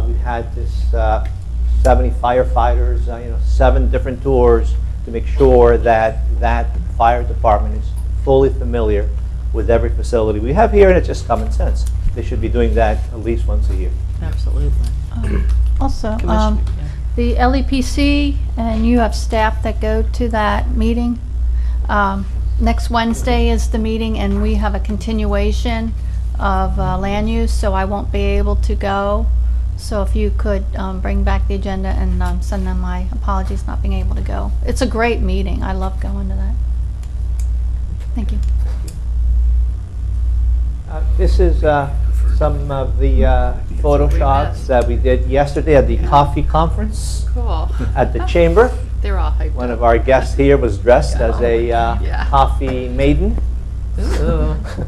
we've had this 70 firefighters, 7 different tours to make sure that that fire department is fully familiar with every facility we have here, and it's just common sense. They should be doing that at least once a year. Absolutely. Also, Commissioner, the LEPC, and you have staff that go to that meeting. Next Wednesday is the meeting, and we have a continuation of land use, so I won't be able to go. So if you could bring back the agenda and send them my apologies not being able to go. It's a great meeting. I love going to that. Thank you. This is some of the photo shots that we did yesterday at the coffee conference Cool. at the chamber. They're all hyped One up. of our guests here was dressed as a coffee maiden.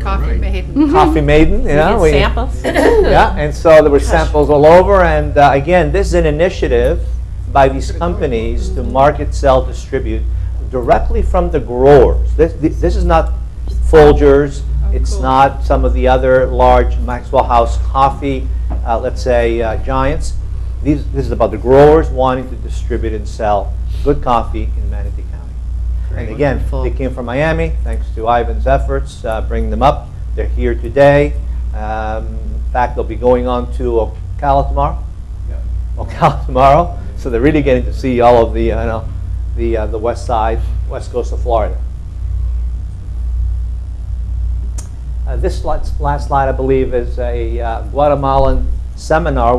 Coffee maiden. Coffee maiden, Samples? Yeah, and so there were samples all over. And again, this is an initiative by these companies to market, sell, distribute directly from the growers. This is not Folgers. It's not some of the other large Maxwell House coffee, let's say, giants. This is about the growers wanting to distribute and sell good coffee in Manatee County. And again, they came from Miami, thanks to Ivan's efforts, bringing them up. They're here today. In fact, they'll be going on to Ocala tomorrow. Ocala tomorrow. So they're really getting to see all of the west side, west coast of Florida. This last slide, I believe, is a Guatemalan seminar.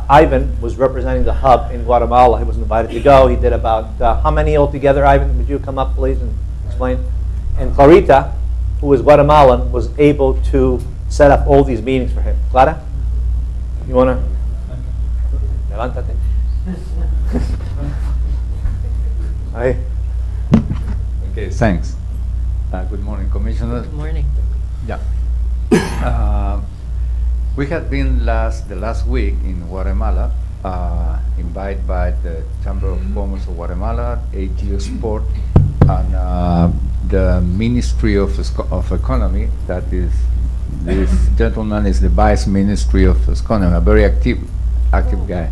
Ivan was representing the hub in Guatemala. He was invited to go. He did about, how many altogether, Ivan? Would you come up, please, and explain? And Clarita, who is Guatemalan, was able to set up all these meetings for him. Clara, you want to? Levántate. Hi. Okay, thanks. Good morning, Commissioner. Good morning. Yeah. We had been the last week in Guatemala, invited by the Chamber of Commerce of Guatemala, ATO Sport, and the Ministry of Economy. That is, this gentleman is the Vice Ministry of Economy, a very active guy.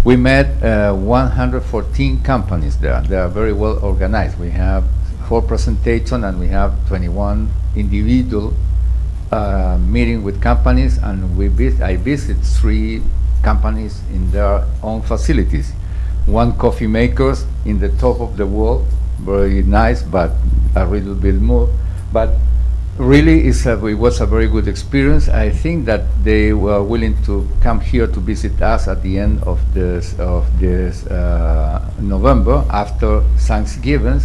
We met 114 companies there. They are very well organized. We have 4 presentations and we have 21 individual meeting with companies, and I visit 3 companies in their own facilities. One coffee makers in the top of the wall, very nice, but a little bit more. But really, it was a very good experience. I think that they were willing to come here to visit us at the end of this November after Thanksgiving.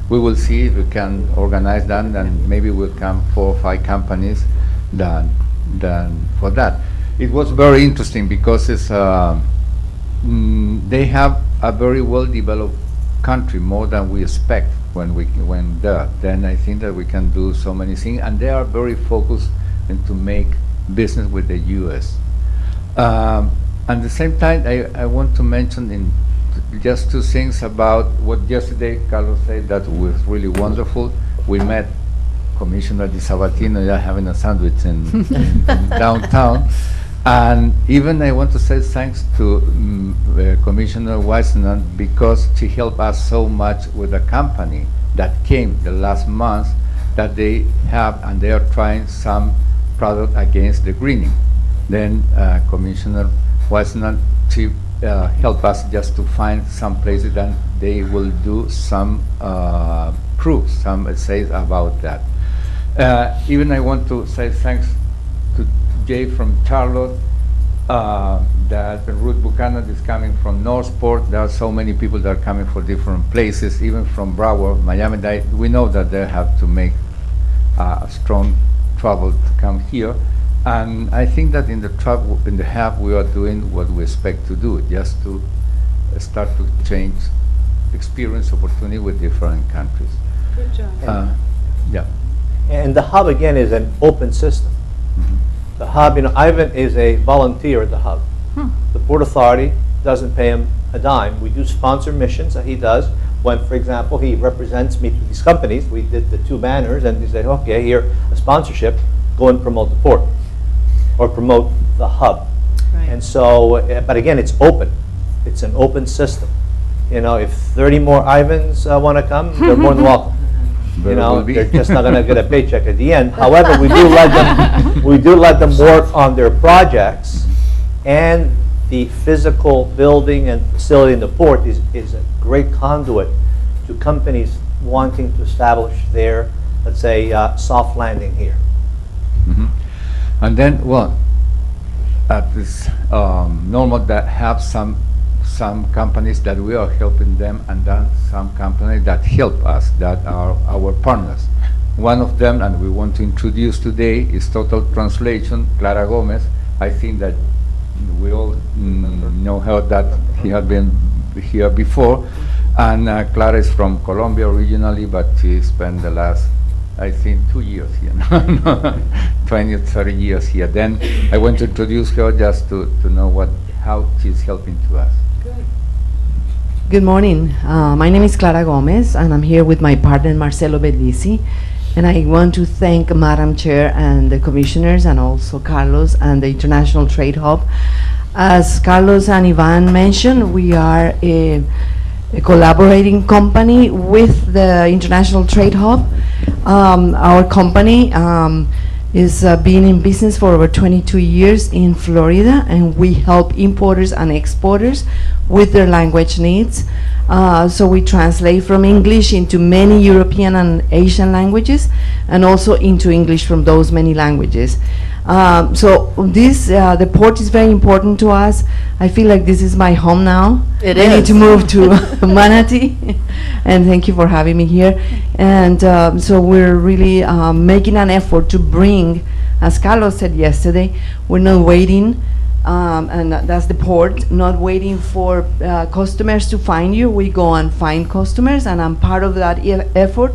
We will see if we can organize that, and maybe will come 4 or 5 companies done for that. It was very interesting because it's they have a very well developed country, more than we expect when we went there. Then I think that we can do so many things, and they are very focused to make business with the U.S. At the same time, I want to mention just 2 things about what yesterday Carlos said that was really wonderful. We met Commissioner Di Sabatino having a sandwich in downtown. And even I want to say thanks to Commissioner Wiseman, because she helped us so much with a company that came the last month that they have, and they are trying some product against the greening. Then Commissioner Wiseman, she helped us just to find some places that they will do some proofs, some essays about that. Even I want to say thanks to Jay from Charlotte, that Ruth Buchanan is coming from Northport. There are so many people that are coming from different places, even from Broward, Miami. We know that they have to make a strong travel to come here. And I think that in the hub we are doing what we expect to do, just to start to change experience opportunity with different countries. Good job. Yeah. And the hub, again, is an open system. The hub, Ivan is a volunteer at the hub. The Port Authority doesn't pay him a dime. We do sponsor missions that he does. When, for example, he represents me to these companies, we did the 2 banners, and he said, okay, here, a sponsorship, go and promote the port, or promote the hub. Right. And so, but again, it's open. It's an open system. If 30 more Ivans want to come, they're more than welcome. They're just not going to get a paycheck at the end. However, we do let them work on their projects, and the physical building and facility in the port is a great conduit to companies wanting to establish their, let's say, soft landing here. And then, well, at this normal that have some companies that we are helping them, and then some companies that help us, that are our partners. One of them, and we want to introduce today, is Total Translation, Clara Gomez. I think that we all know her, that he had been here before. And Clara is from Colombia originally, but she spent the last, I think, 2 years here, 20 or 30 years here. Then I want to introduce her just to know how she's helping to us. Good morning. My name is Clara Gomez, and I'm here with my partner Marcelo Bellisi. And I want to thank Madam Chair and the commissioners, and also Carlos and the International Trade Hub. As Carlos and Ivan mentioned, we are a collaborating company with the International Trade Hub. Our company is been in business for over 22 years in Florida, and we help importers and exporters with their language needs. So we translate from English into many European and Asian languages, and also into English from those many languages. So the port is very important to us. I feel like this is my home now. I need to move to Manatee, and thank you for having me here. And so we're really making an effort to bring, as Carlos said yesterday, we're not waiting, and that's the port, not waiting for customers to find you. We go and find customers, and I'm part of that effort.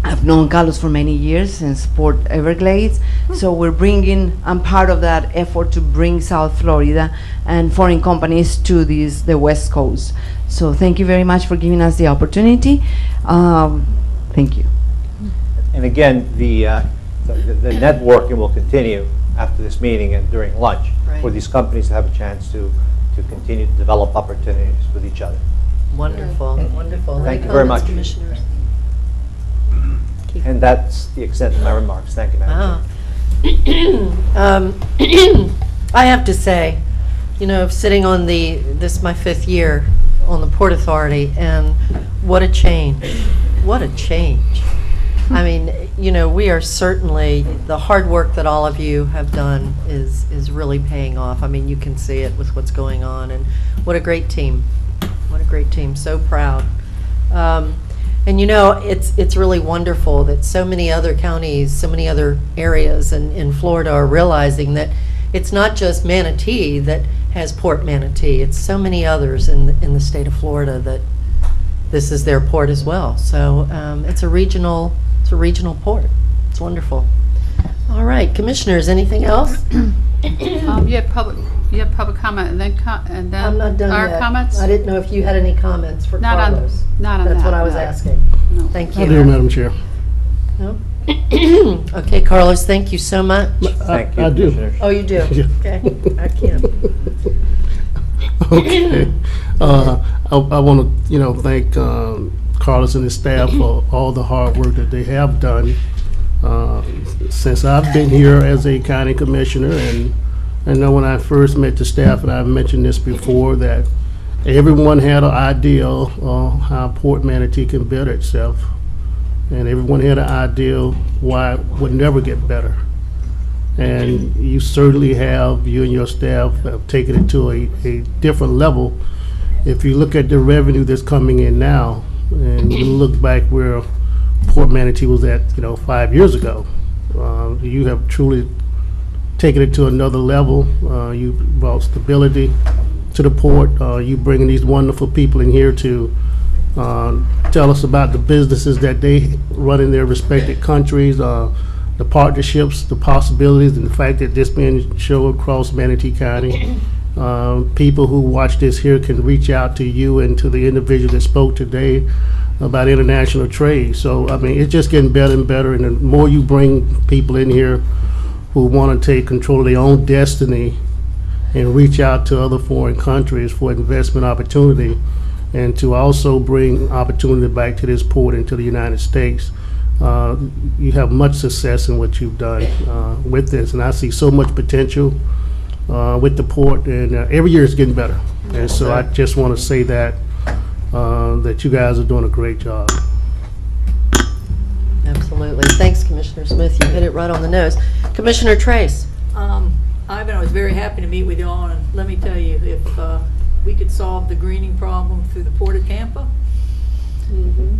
I've known Carlos for many years, since Port Everglades. So I'm part of that effort to bring South Florida and foreign companies to the West Coast. So thank you very much for giving us the opportunity. Thank you. And again, the networking will continue after this meeting and during lunch, for these companies to have a chance to continue to develop opportunities with each other. Wonderful, wonderful. Thank you very much. Commissioners. And that's the extent of my remarks. Thank you, Madam Chair. I have to say, You know, sitting on this is my 5th year on the Port Authority, and what a change. What a change. I mean, you know, we are certainly, the hard work that all of you have done is really paying off. I mean, you can see it with what's going on, and what a great team. What a great team. So proud. And you know, it's really wonderful that so many other counties, so many other areas in Florida are realizing that it's not just Manatee that has Port Manatee. It's so many others in the state of Florida that this is their port as well. So it's a regional port. It's wonderful. All right, commissioners, anything else? You have public comment, and then I'm not done our yet. comments. I didn't know if you had any comments for Not Carlos. not on That's that, what I was no. asking. No. Thank you. I do, Madam Chair. No? Okay, Carlos, thank you so much. Thank you, I do. Commissioners. Oh, you do? Yeah. Okay, I can't. Okay. I want to, thank Carlos and his staff for all the hard work that they have done since I've been here as a county commissioner. And I know when I first met the staff, and I've mentioned this before, that everyone had an idea of how Port Manatee can better itself. And everyone had an idea why it would never get better. And you certainly have, you and your staff have taken it to a different level. If you look at the revenue that's coming in now, and you look back where Port Manatee was at, 5 years ago, you have truly taken it to another level. You brought stability to the port. You bringing these wonderful people in here to tell us about the businesses that they run in their respective countries, the partnerships, the possibilities, and the fact that this being shown across Manatee County. People who watch this here can reach out to you and to the individual that spoke today about international trade. So, I mean, it's just getting better and better, and the more you bring people in here who want to take control of their own destiny and reach out to other foreign countries for investment opportunity, and to also bring opportunity back to this port and to the United States, you have much success in what you've done with this. And I see so much potential with the port, and every year it's getting better. And so I just want to say that you guys are doing a great job. Absolutely. Thanks, Commissioner Smith. You hit it right on the nose. Commissioner Trace. Ivan, I was very happy to meet with you all, and let me tell you, if we could solve the greening problem through the Port of Tampa,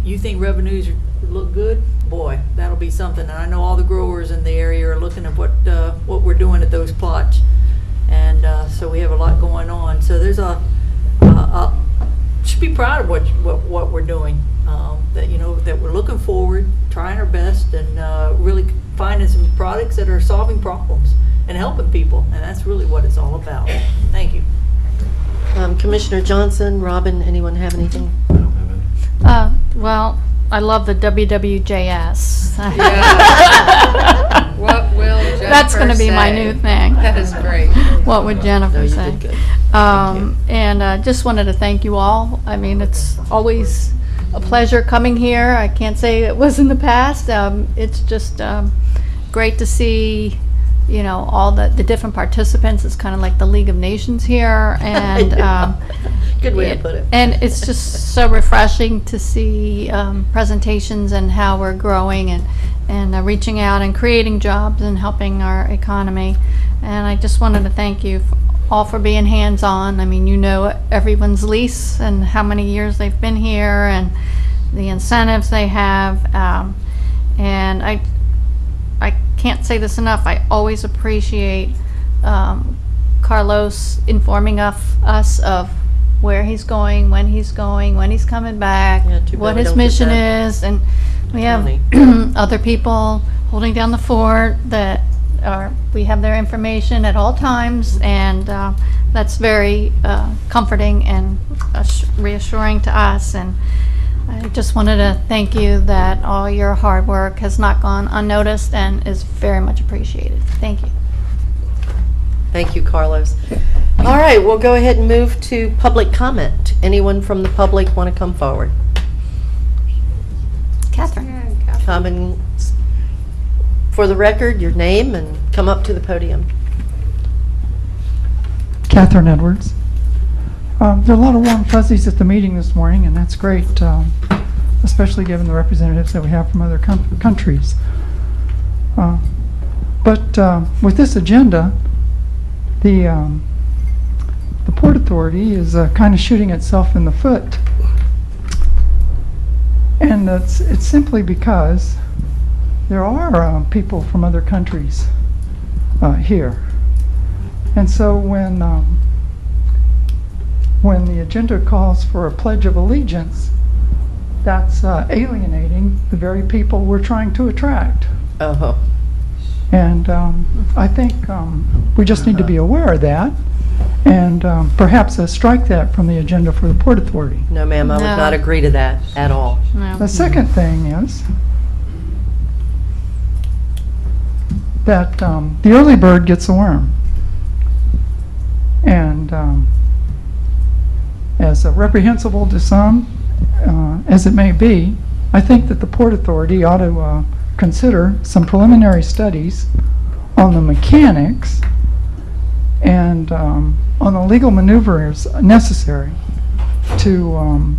you think revenues look good? Boy, that'll be something. And I know all the growers in the area are looking at what we're doing at those plots, and so we have a lot going on. So there's should be proud of what we're doing. That we're looking forward, trying our best, and really finding some products that are solving problems and helping people, and that's really what it's all about. Thank you. Commissioner Johnson, Robin, anyone have anything? Well, I love the WWJS. Yeah. What will Jennifer That's going to be my say? new thing. That is great. What would Jennifer No, you say? did good. And just wanted to thank you all. I mean, it's always a pleasure coming here. I can't say it was in the past. It's just great to see, all the different participants. It's kind of like the League of Nations here, and good way to put it. And it's just so refreshing to see presentations and how we're growing and reaching out and creating jobs and helping our economy. And I just wanted to thank you all for being hands-on. I mean, everyone's lease and how many years they've been here and the incentives they have. And I can't say this enough. I always appreciate Carlos informing us of where he's going, when he's coming back, what his mission is. And we have other people holding down the fort that we have their information at all times, and that's very comforting and reassuring to us. And I just wanted to thank you that all your hard work has not gone unnoticed and is very much appreciated. Thank you. Thank you, Carlos. All right, we'll go ahead and move to public comment. Anyone from the public want to come forward? Catherine. Come and, for the record, your name, and come up to the podium. Catherine Edwards. There are a lot of warm fuzzies at the meeting this morning, and that's great, especially given the representatives that we have from other countries. But with this agenda, the Port Authority is kind of shooting itself in the foot. And it's simply because there are people from other countries here. And so when the agenda calls for a Pledge of Allegiance, that's alienating the very people we're trying to attract. Uh-huh. And I think we just need to be aware of that, and perhaps strike that from the agenda for the Port Authority. No, ma'am, I would No. not agree to that at all. No. The second thing is that the early bird gets the worm. And as reprehensible to some as it may be, I think that the Port Authority ought to consider some preliminary studies on the mechanics and on the legal maneuvers necessary to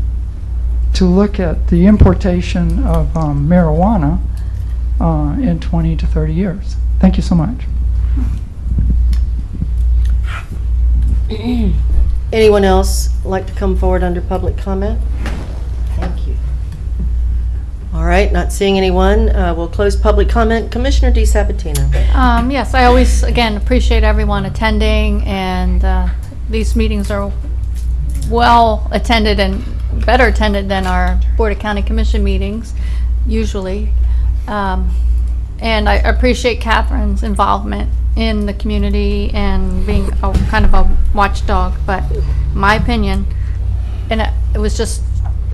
look at the importation of marijuana in 20 to 30 years. Thank you so much. Anyone else like to come forward under public comment? Thank you. All right, not seeing anyone, we'll close public comment. Commissioner DeSabatino. Yes, I always, again, appreciate everyone attending, and these meetings are well attended and better attended than our Board of County Commission meetings, usually. And I appreciate Catherine's involvement in the community and being kind of a watchdog, but my opinion, and it was just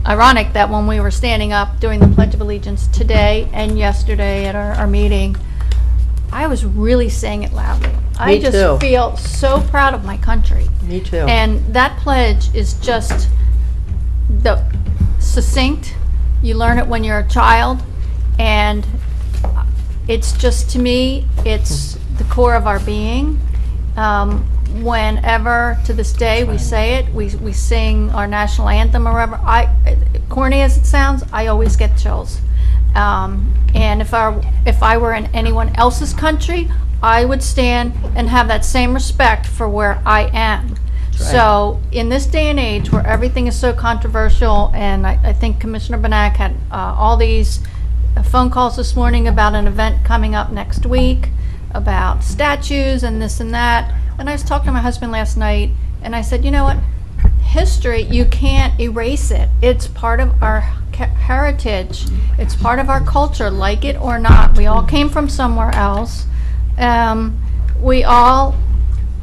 ironic that when we were standing up doing the Pledge of Allegiance today and yesterday at our meeting, I was really saying it loudly. I Me just too. feel so proud of my country. Me too. And that pledge is just the succinct. You learn it when you're a child, and it's just, to me, it's the core of our being. Whenever, to this day, we say it, we sing our national anthem or whatever, corny as it sounds, I always get chills. And if I were in anyone else's country, I would stand and have that same respect for where I am. So in this day and age where everything is so controversial, and I think Commissioner Benak had all these phone calls this morning about an event coming up next week, about statues and this and that. And I was talking to my husband last night, and I said, you know what? History, you can't erase it. It's part of our heritage. It's part of our culture, like it or not. We all came from somewhere else. We all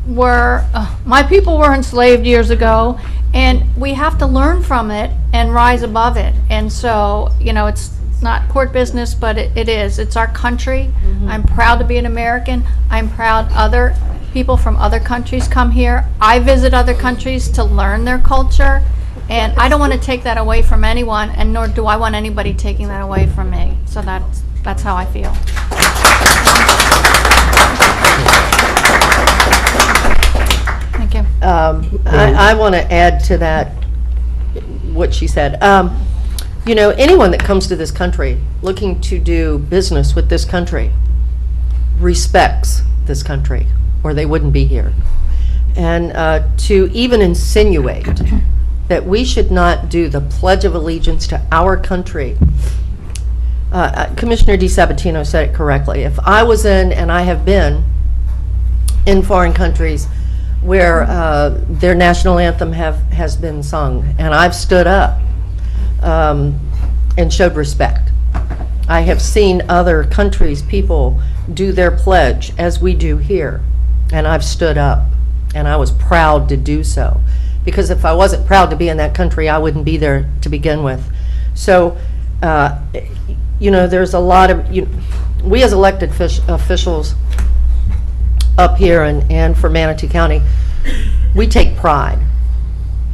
were, my people were enslaved years ago, and we have to learn from it and rise above it. And so, you know, it's not court business, but it is. It's our country. I'm proud to be an American. I'm proud other people from other countries come here. I visit other countries to learn their culture, and I don't want to take that away from anyone, and nor do I want anybody taking that away from me. So that's how I feel. Thank you. I want to add to that what she said. You know, anyone that comes to this country looking to do business with this country respects this country, or they wouldn't be here. And to even insinuate that we should not do the Pledge of Allegiance to our country, Commissioner DeSabatino said it correctly. If I was in, and I have been, in foreign countries where their national anthem has been sung, and I've stood up and showed respect. I have seen other countries, people do their pledge as we do here, and I've stood up, and I was proud to do so. Because if I wasn't proud to be in that country, I wouldn't be there to begin with. So, you know, there's a lot of, we as elected officials up here and for Manatee County, we take pride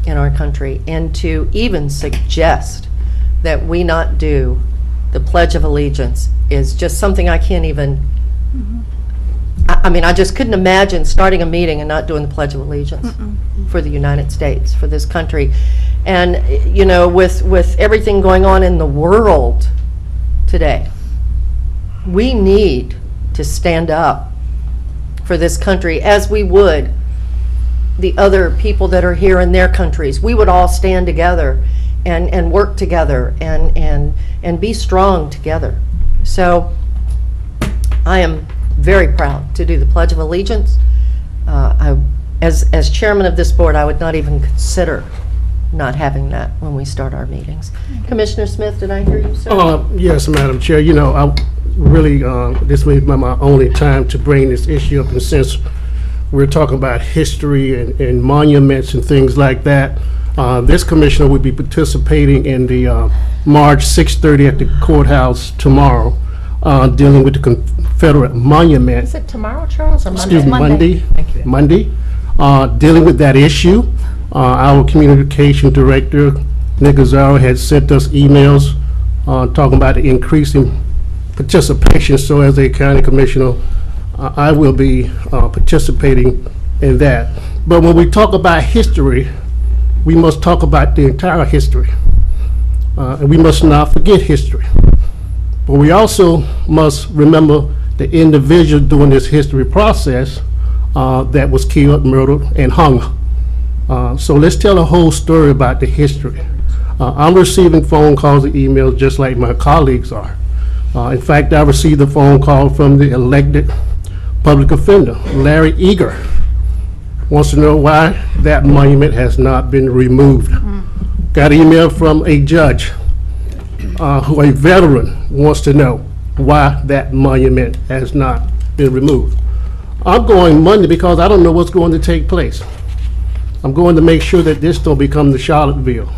in our country, and to even suggest that we not do the Pledge of Allegiance is just something I can't even, I mean, I just couldn't imagine starting a meeting and not doing the Pledge of Allegiance for the United States, for this country. And, you know, with everything going on in the world today, we need to stand up for this country as we would the other people that are here in their countries. We would all stand together and work together and be strong together. So I am very proud to do the Pledge of Allegiance. As chairman of this board, I would not even consider not having that when we start our meetings. Commissioner Smith, did I hear you, sir? Yes, Madam Chair. You know, I really, this may be my only time to bring this issue up, and since we're talking about history and monuments and things like that, this commissioner will be participating in the March 6:30 at the courthouse tomorrow, dealing with the Confederate monument. Is it tomorrow, Charles, or Monday? Excuse me, Monday. Thank you. Monday, dealing with that issue. Our communication director, Nick Gazzaro, had sent us emails talking about the increasing participation. So as a county commissioner, I will be participating in that. But when we talk about history, we must talk about the entire history. And we must not forget history. But we also must remember the individual during this history process that was killed, murdered, and hung. So let's tell a whole story about the history. I'm receiving phone calls and emails just like my colleagues are. In fact, I received a phone call from the elected public offender, Larry Eager. Wants to know why that monument has not been removed. Got an email from a judge who, a veteran, wants to know why that monument has not been removed. I'm going Monday because I don't know what's going to take place. I'm going to make sure that this don't become the Charlottesville.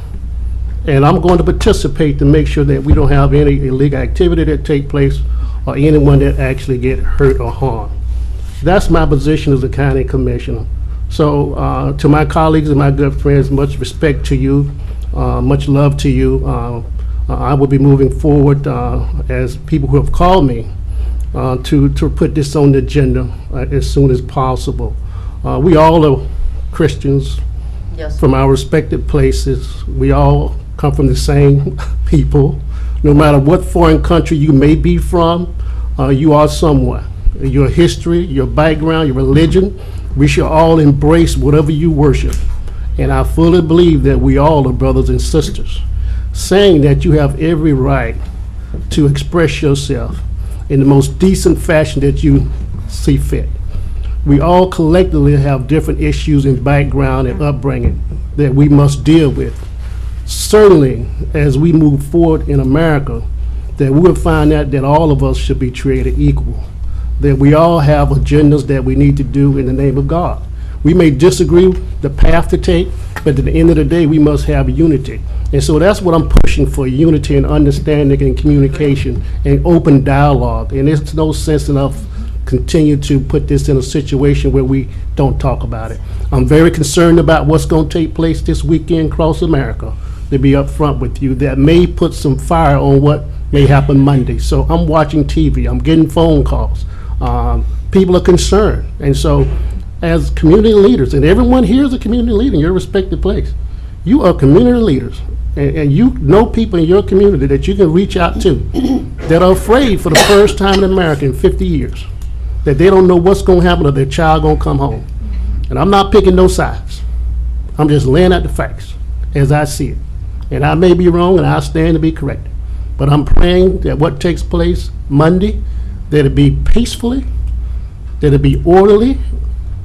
And I'm going to participate to make sure that we don't have any illegal activity that take place or anyone that actually get hurt or harmed. That's my position as a county commissioner. So to my colleagues and my good friends, much respect to you, much love to you. I will be moving forward as people who have called me to put this on the agenda as soon as possible. We all are Christians. Yes. From our respective places. We all come from the same people. No matter what foreign country you may be from, you are someone. Your history, your background, your religion, we should all embrace whatever you worship. And I fully believe that we all are brothers and sisters, saying that you have every right to express yourself in the most decent fashion that you see fit. We all collectively have different issues in background and upbringing that we must deal with. Certainly, as we move forward in America, that we will find out that all of us should be treated equal, that we all have agendas that we need to do in the name of God. We may disagree the path to take, but at the end of the day, we must have unity. And so that's what I'm pushing for, unity and understanding and communication and open dialogue. And there's no sense enough continue to put this in a situation where we don't talk about it. I'm very concerned about what's going to take place this weekend across America, to be upfront with you. That may put some fire on what may happen Monday. So I'm watching TV, I'm getting phone calls. People are concerned. And so as community leaders, and everyone here is a community leader in your respective place, you are community leaders. And you know people in your community that you can reach out to that are afraid for the first time in America in 50 years. That they don't know what's going to happen or their child going to come home. And I'm not picking no sides. I'm just laying out the facts as I see it. And I may be wrong and I stand to be corrected. But I'm praying that what takes place Monday, that it be peacefully, that it be orderly.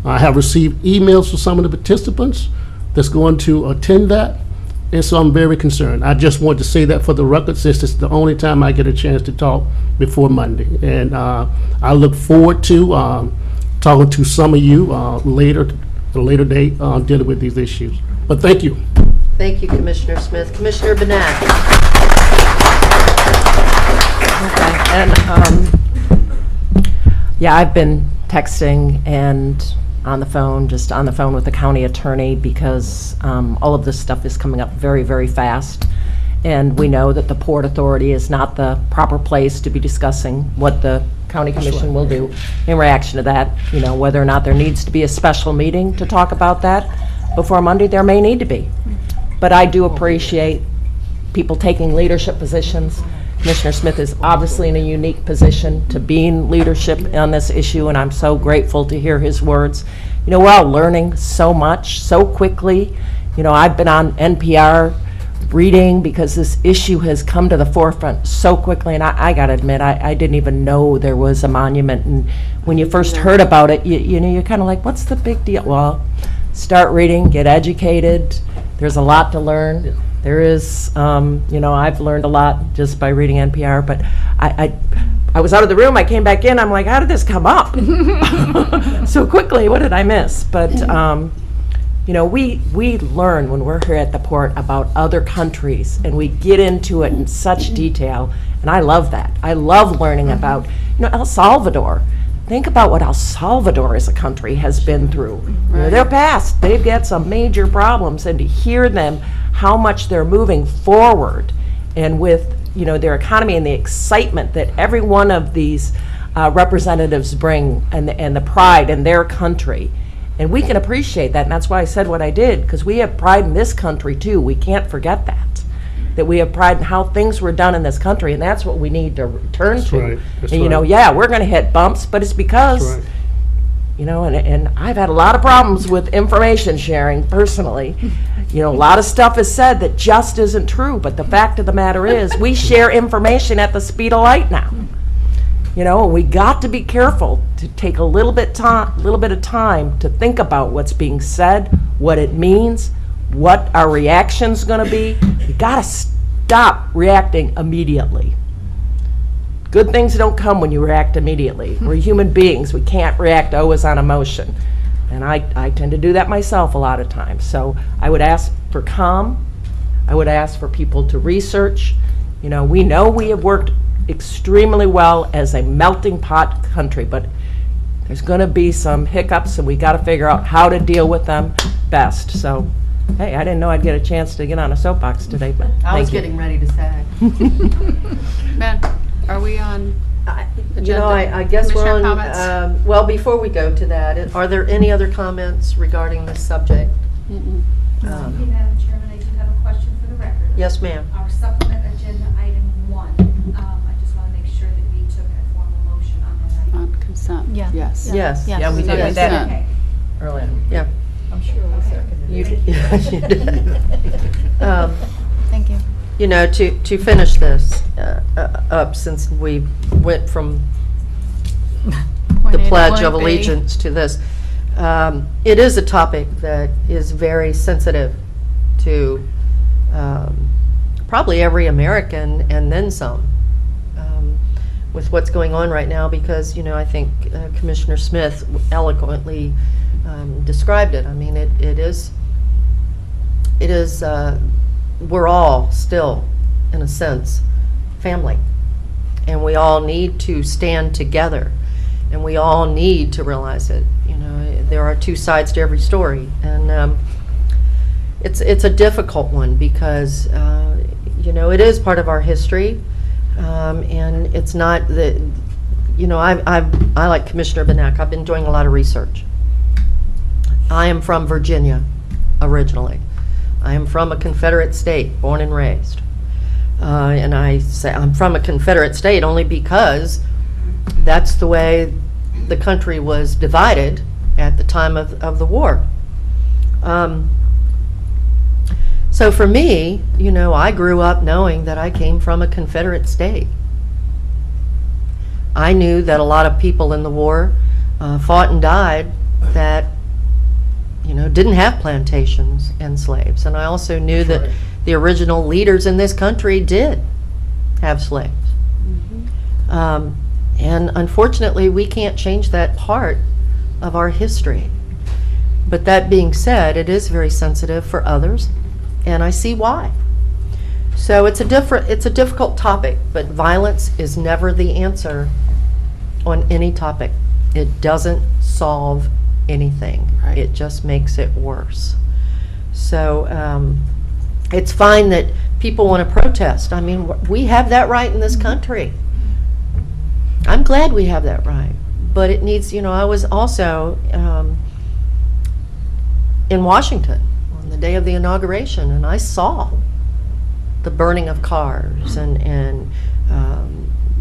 I have received emails from some of the participants that's going to attend that. And so I'm very concerned. I just want to say that for the record, since it's the only time I get a chance to talk before Monday. And I look forward to talking to some of you later, at a later date, dealing with these issues. But thank you. Thank you, Commissioner Smith. Commissioner Banat. Okay. And yeah, I've been texting and on the phone with the county attorney, because all of this stuff is coming up very, very fast. And we know that the Port Authority is not the proper place to be discussing what the County Commission will do in reaction to that. You know, whether or not there needs to be a special meeting to talk about that before Monday, there may need to be. But I do appreciate people taking leadership positions. Commissioner Smith is obviously in a unique position to be in leadership on this issue, and I'm so grateful to hear his words. You know, we're all learning so much, so quickly. You know, I've been on NPR reading because this issue has come to the forefront so quickly, and I gotta admit, I didn't even know there was a monument, and when you first heard about it, you know, you're kind of like, what's the big deal? Well, start reading, get educated. There's a lot to learn. There is, you know, I've learned a lot just by reading NPR, but I was out of the room, I came back in, I'm like, how did this come up so quickly? What did I miss? But, you know, we learn when we're here at the port about other countries, and we get into it in such detail, and I love that. I love learning about, you know, El Salvador. Think about what El Salvador as a country has been through. You know, they're past, they've got some major problems, and to hear them, how much they're moving forward, and with, you know, their economy and the excitement that every one of these representatives bring, and the pride in their country. And we can appreciate that, and that's why I said what I did, because we have pride in this country too. We can't forget that we have pride in how things were done in this country, and that's what we need to return That's to. right. That's And you know, right. yeah, we're going to hit bumps, but it's because, That's right. you know, and I've had a lot of problems with information sharing personally. You know, a lot of stuff is said that just isn't true, but the fact of the matter is, we share information at the speed of light now. You know, we got to be careful to take a little bit of time to think about what's being said, what it means, what our reaction's going to be. You got to stop reacting immediately. Good things don't come when you react immediately. We're human beings. We can't react always on emotion. And I tend to do that myself a lot of times. So I would ask for calm. I would ask for people to research. You know we have worked extremely well as a melting pot country, but there's going to be some hiccups, and we got to figure out how to deal with them best. So, hey, I didn't know I'd get a chance to get on a soapbox today, but I was thank you. getting ready to sag. Ben, are we on agenda? You know, I guess we're Commissioner on, comments? well, before we go to that, are there any other comments regarding this subject? Mm-mm. Madam Chairman, I do have a question for the record. Yes, ma'am. Our supplement agenda item 1, I just want to make sure that we took a formal motion on that item. On consent? Yeah. Yes. Yes. Yeah, we did. Yes. We did. Consent. Earlier. Yeah. I'm sure I seconded You it. did. You did. Thank you. You know, to finish this up, since we went from Point the A to Pledge point of B. Allegiance to this, it is a topic that is very sensitive to probably every American, and then some, with what's going on right now, because, you know, I think Commissioner Smith eloquently described it. I mean, it is, we're all still, in a sense, family. And we all need to stand together. And we all need to realize it. You know, there are two sides to every story. And it's a difficult one because, you know, it is part of our history. And it's not that, you know, I like Commissioner Benek. I've been doing a lot of research. I am from Virginia, originally. I am from a Confederate state, born and raised. And I say I'm from a Confederate state only because that's the way the country was divided at the time of the war. So for me, you know, I grew up knowing that I came from a Confederate state. I knew that a lot of people in the war fought and died that, you know, didn't have plantations and slaves. And I also knew that the original leaders in this country did have slaves. And unfortunately, we can't change that part of our history. But that being said, it is very sensitive for others, and I see why. So it's a difficult topic, but violence is never the answer on any topic. It doesn't solve anything. Right. It just makes it worse. So it's fine that people want to protest. I mean, we have that right in this country. I'm glad we have that right, but it needs, I was also in Washington on the day of the inauguration, and I saw the burning of cars and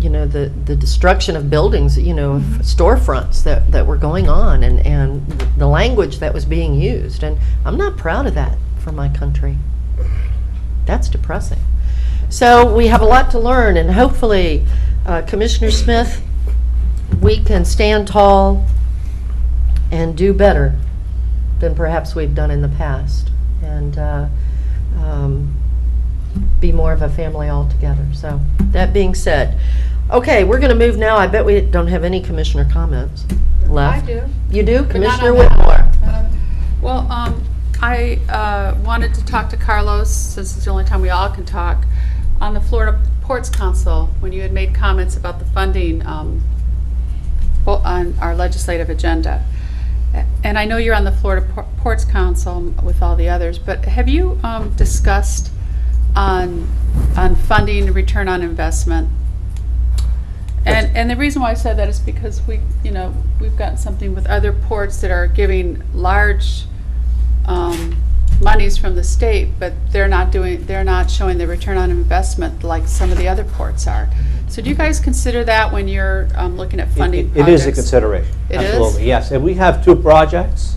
the destruction of buildings, of storefronts that were going on, and the language that was being used. And I'm not proud of that for my country. That's depressing. So we have a lot to learn, and hopefully, Commissioner Smith, we can stand tall and do better than perhaps we've done in the past, and be more of a family altogether. So that being said, okay, we're going to move now. I bet we don't have any commissioner comments left. I do. You do? But not Commissioner on that. Whitmore. Well, I wanted to talk to Carlos, since it's the only time we all can talk, on the Florida Ports Council, when you had made comments about the funding on our legislative agenda. And I know you're on the Florida Ports Council with all the others, but have you discussed on funding return on investment? And the reason why I said that is because we've gotten something with other ports that are giving large monies from the state, but they're not showing the return on investment like some of the other ports are. So do you guys consider that when you're looking at funding projects? It is a consideration. It Absolutely, is? yes. And we have two projects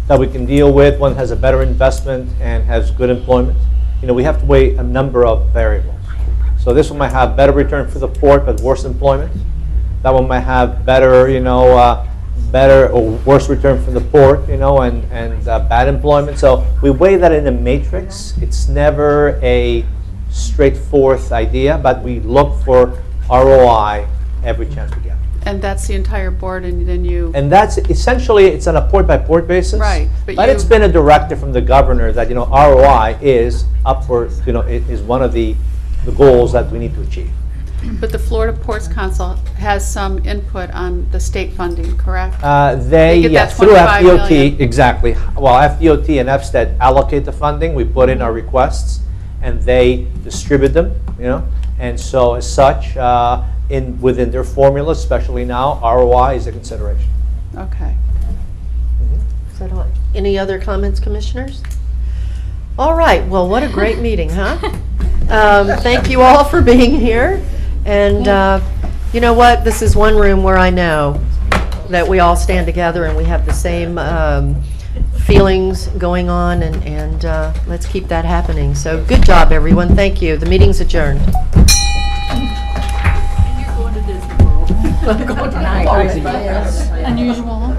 that we can deal with. One has a better investment and has good employment. We have to weigh a number of variables. So this one might have better return for the port, but worse employment. That one might have better, better or worse return from the port, and bad employment. So we weigh that in a matrix. It's never a straightforward idea, but we look for ROI every chance we get. And that's the entire board, and then you... And that's essentially, it's on a port-by-port basis. Right. But it's been a directive from the governor that, ROI is upward, is one of the goals that we need to achieve. But the Florida Ports Council has some input on the state funding, correct? They get yes, that through $25 FDOT, million. exactly. Well, FDOT and FSTED allocate the funding. We put in our requests, and they distribute them. And so as such, within their formula, especially now, ROI is a consideration. Okay. Is that all? Any other comments, commissioners? All right. Well, what a great meeting, huh? Thank you all for being here. And you know what? This is one room where I know that we all stand together and we have the same feelings going on, and let's keep that happening. So good job, everyone. Thank you. The meeting's adjourned. You're going to Disney World. I'm going to Unusual.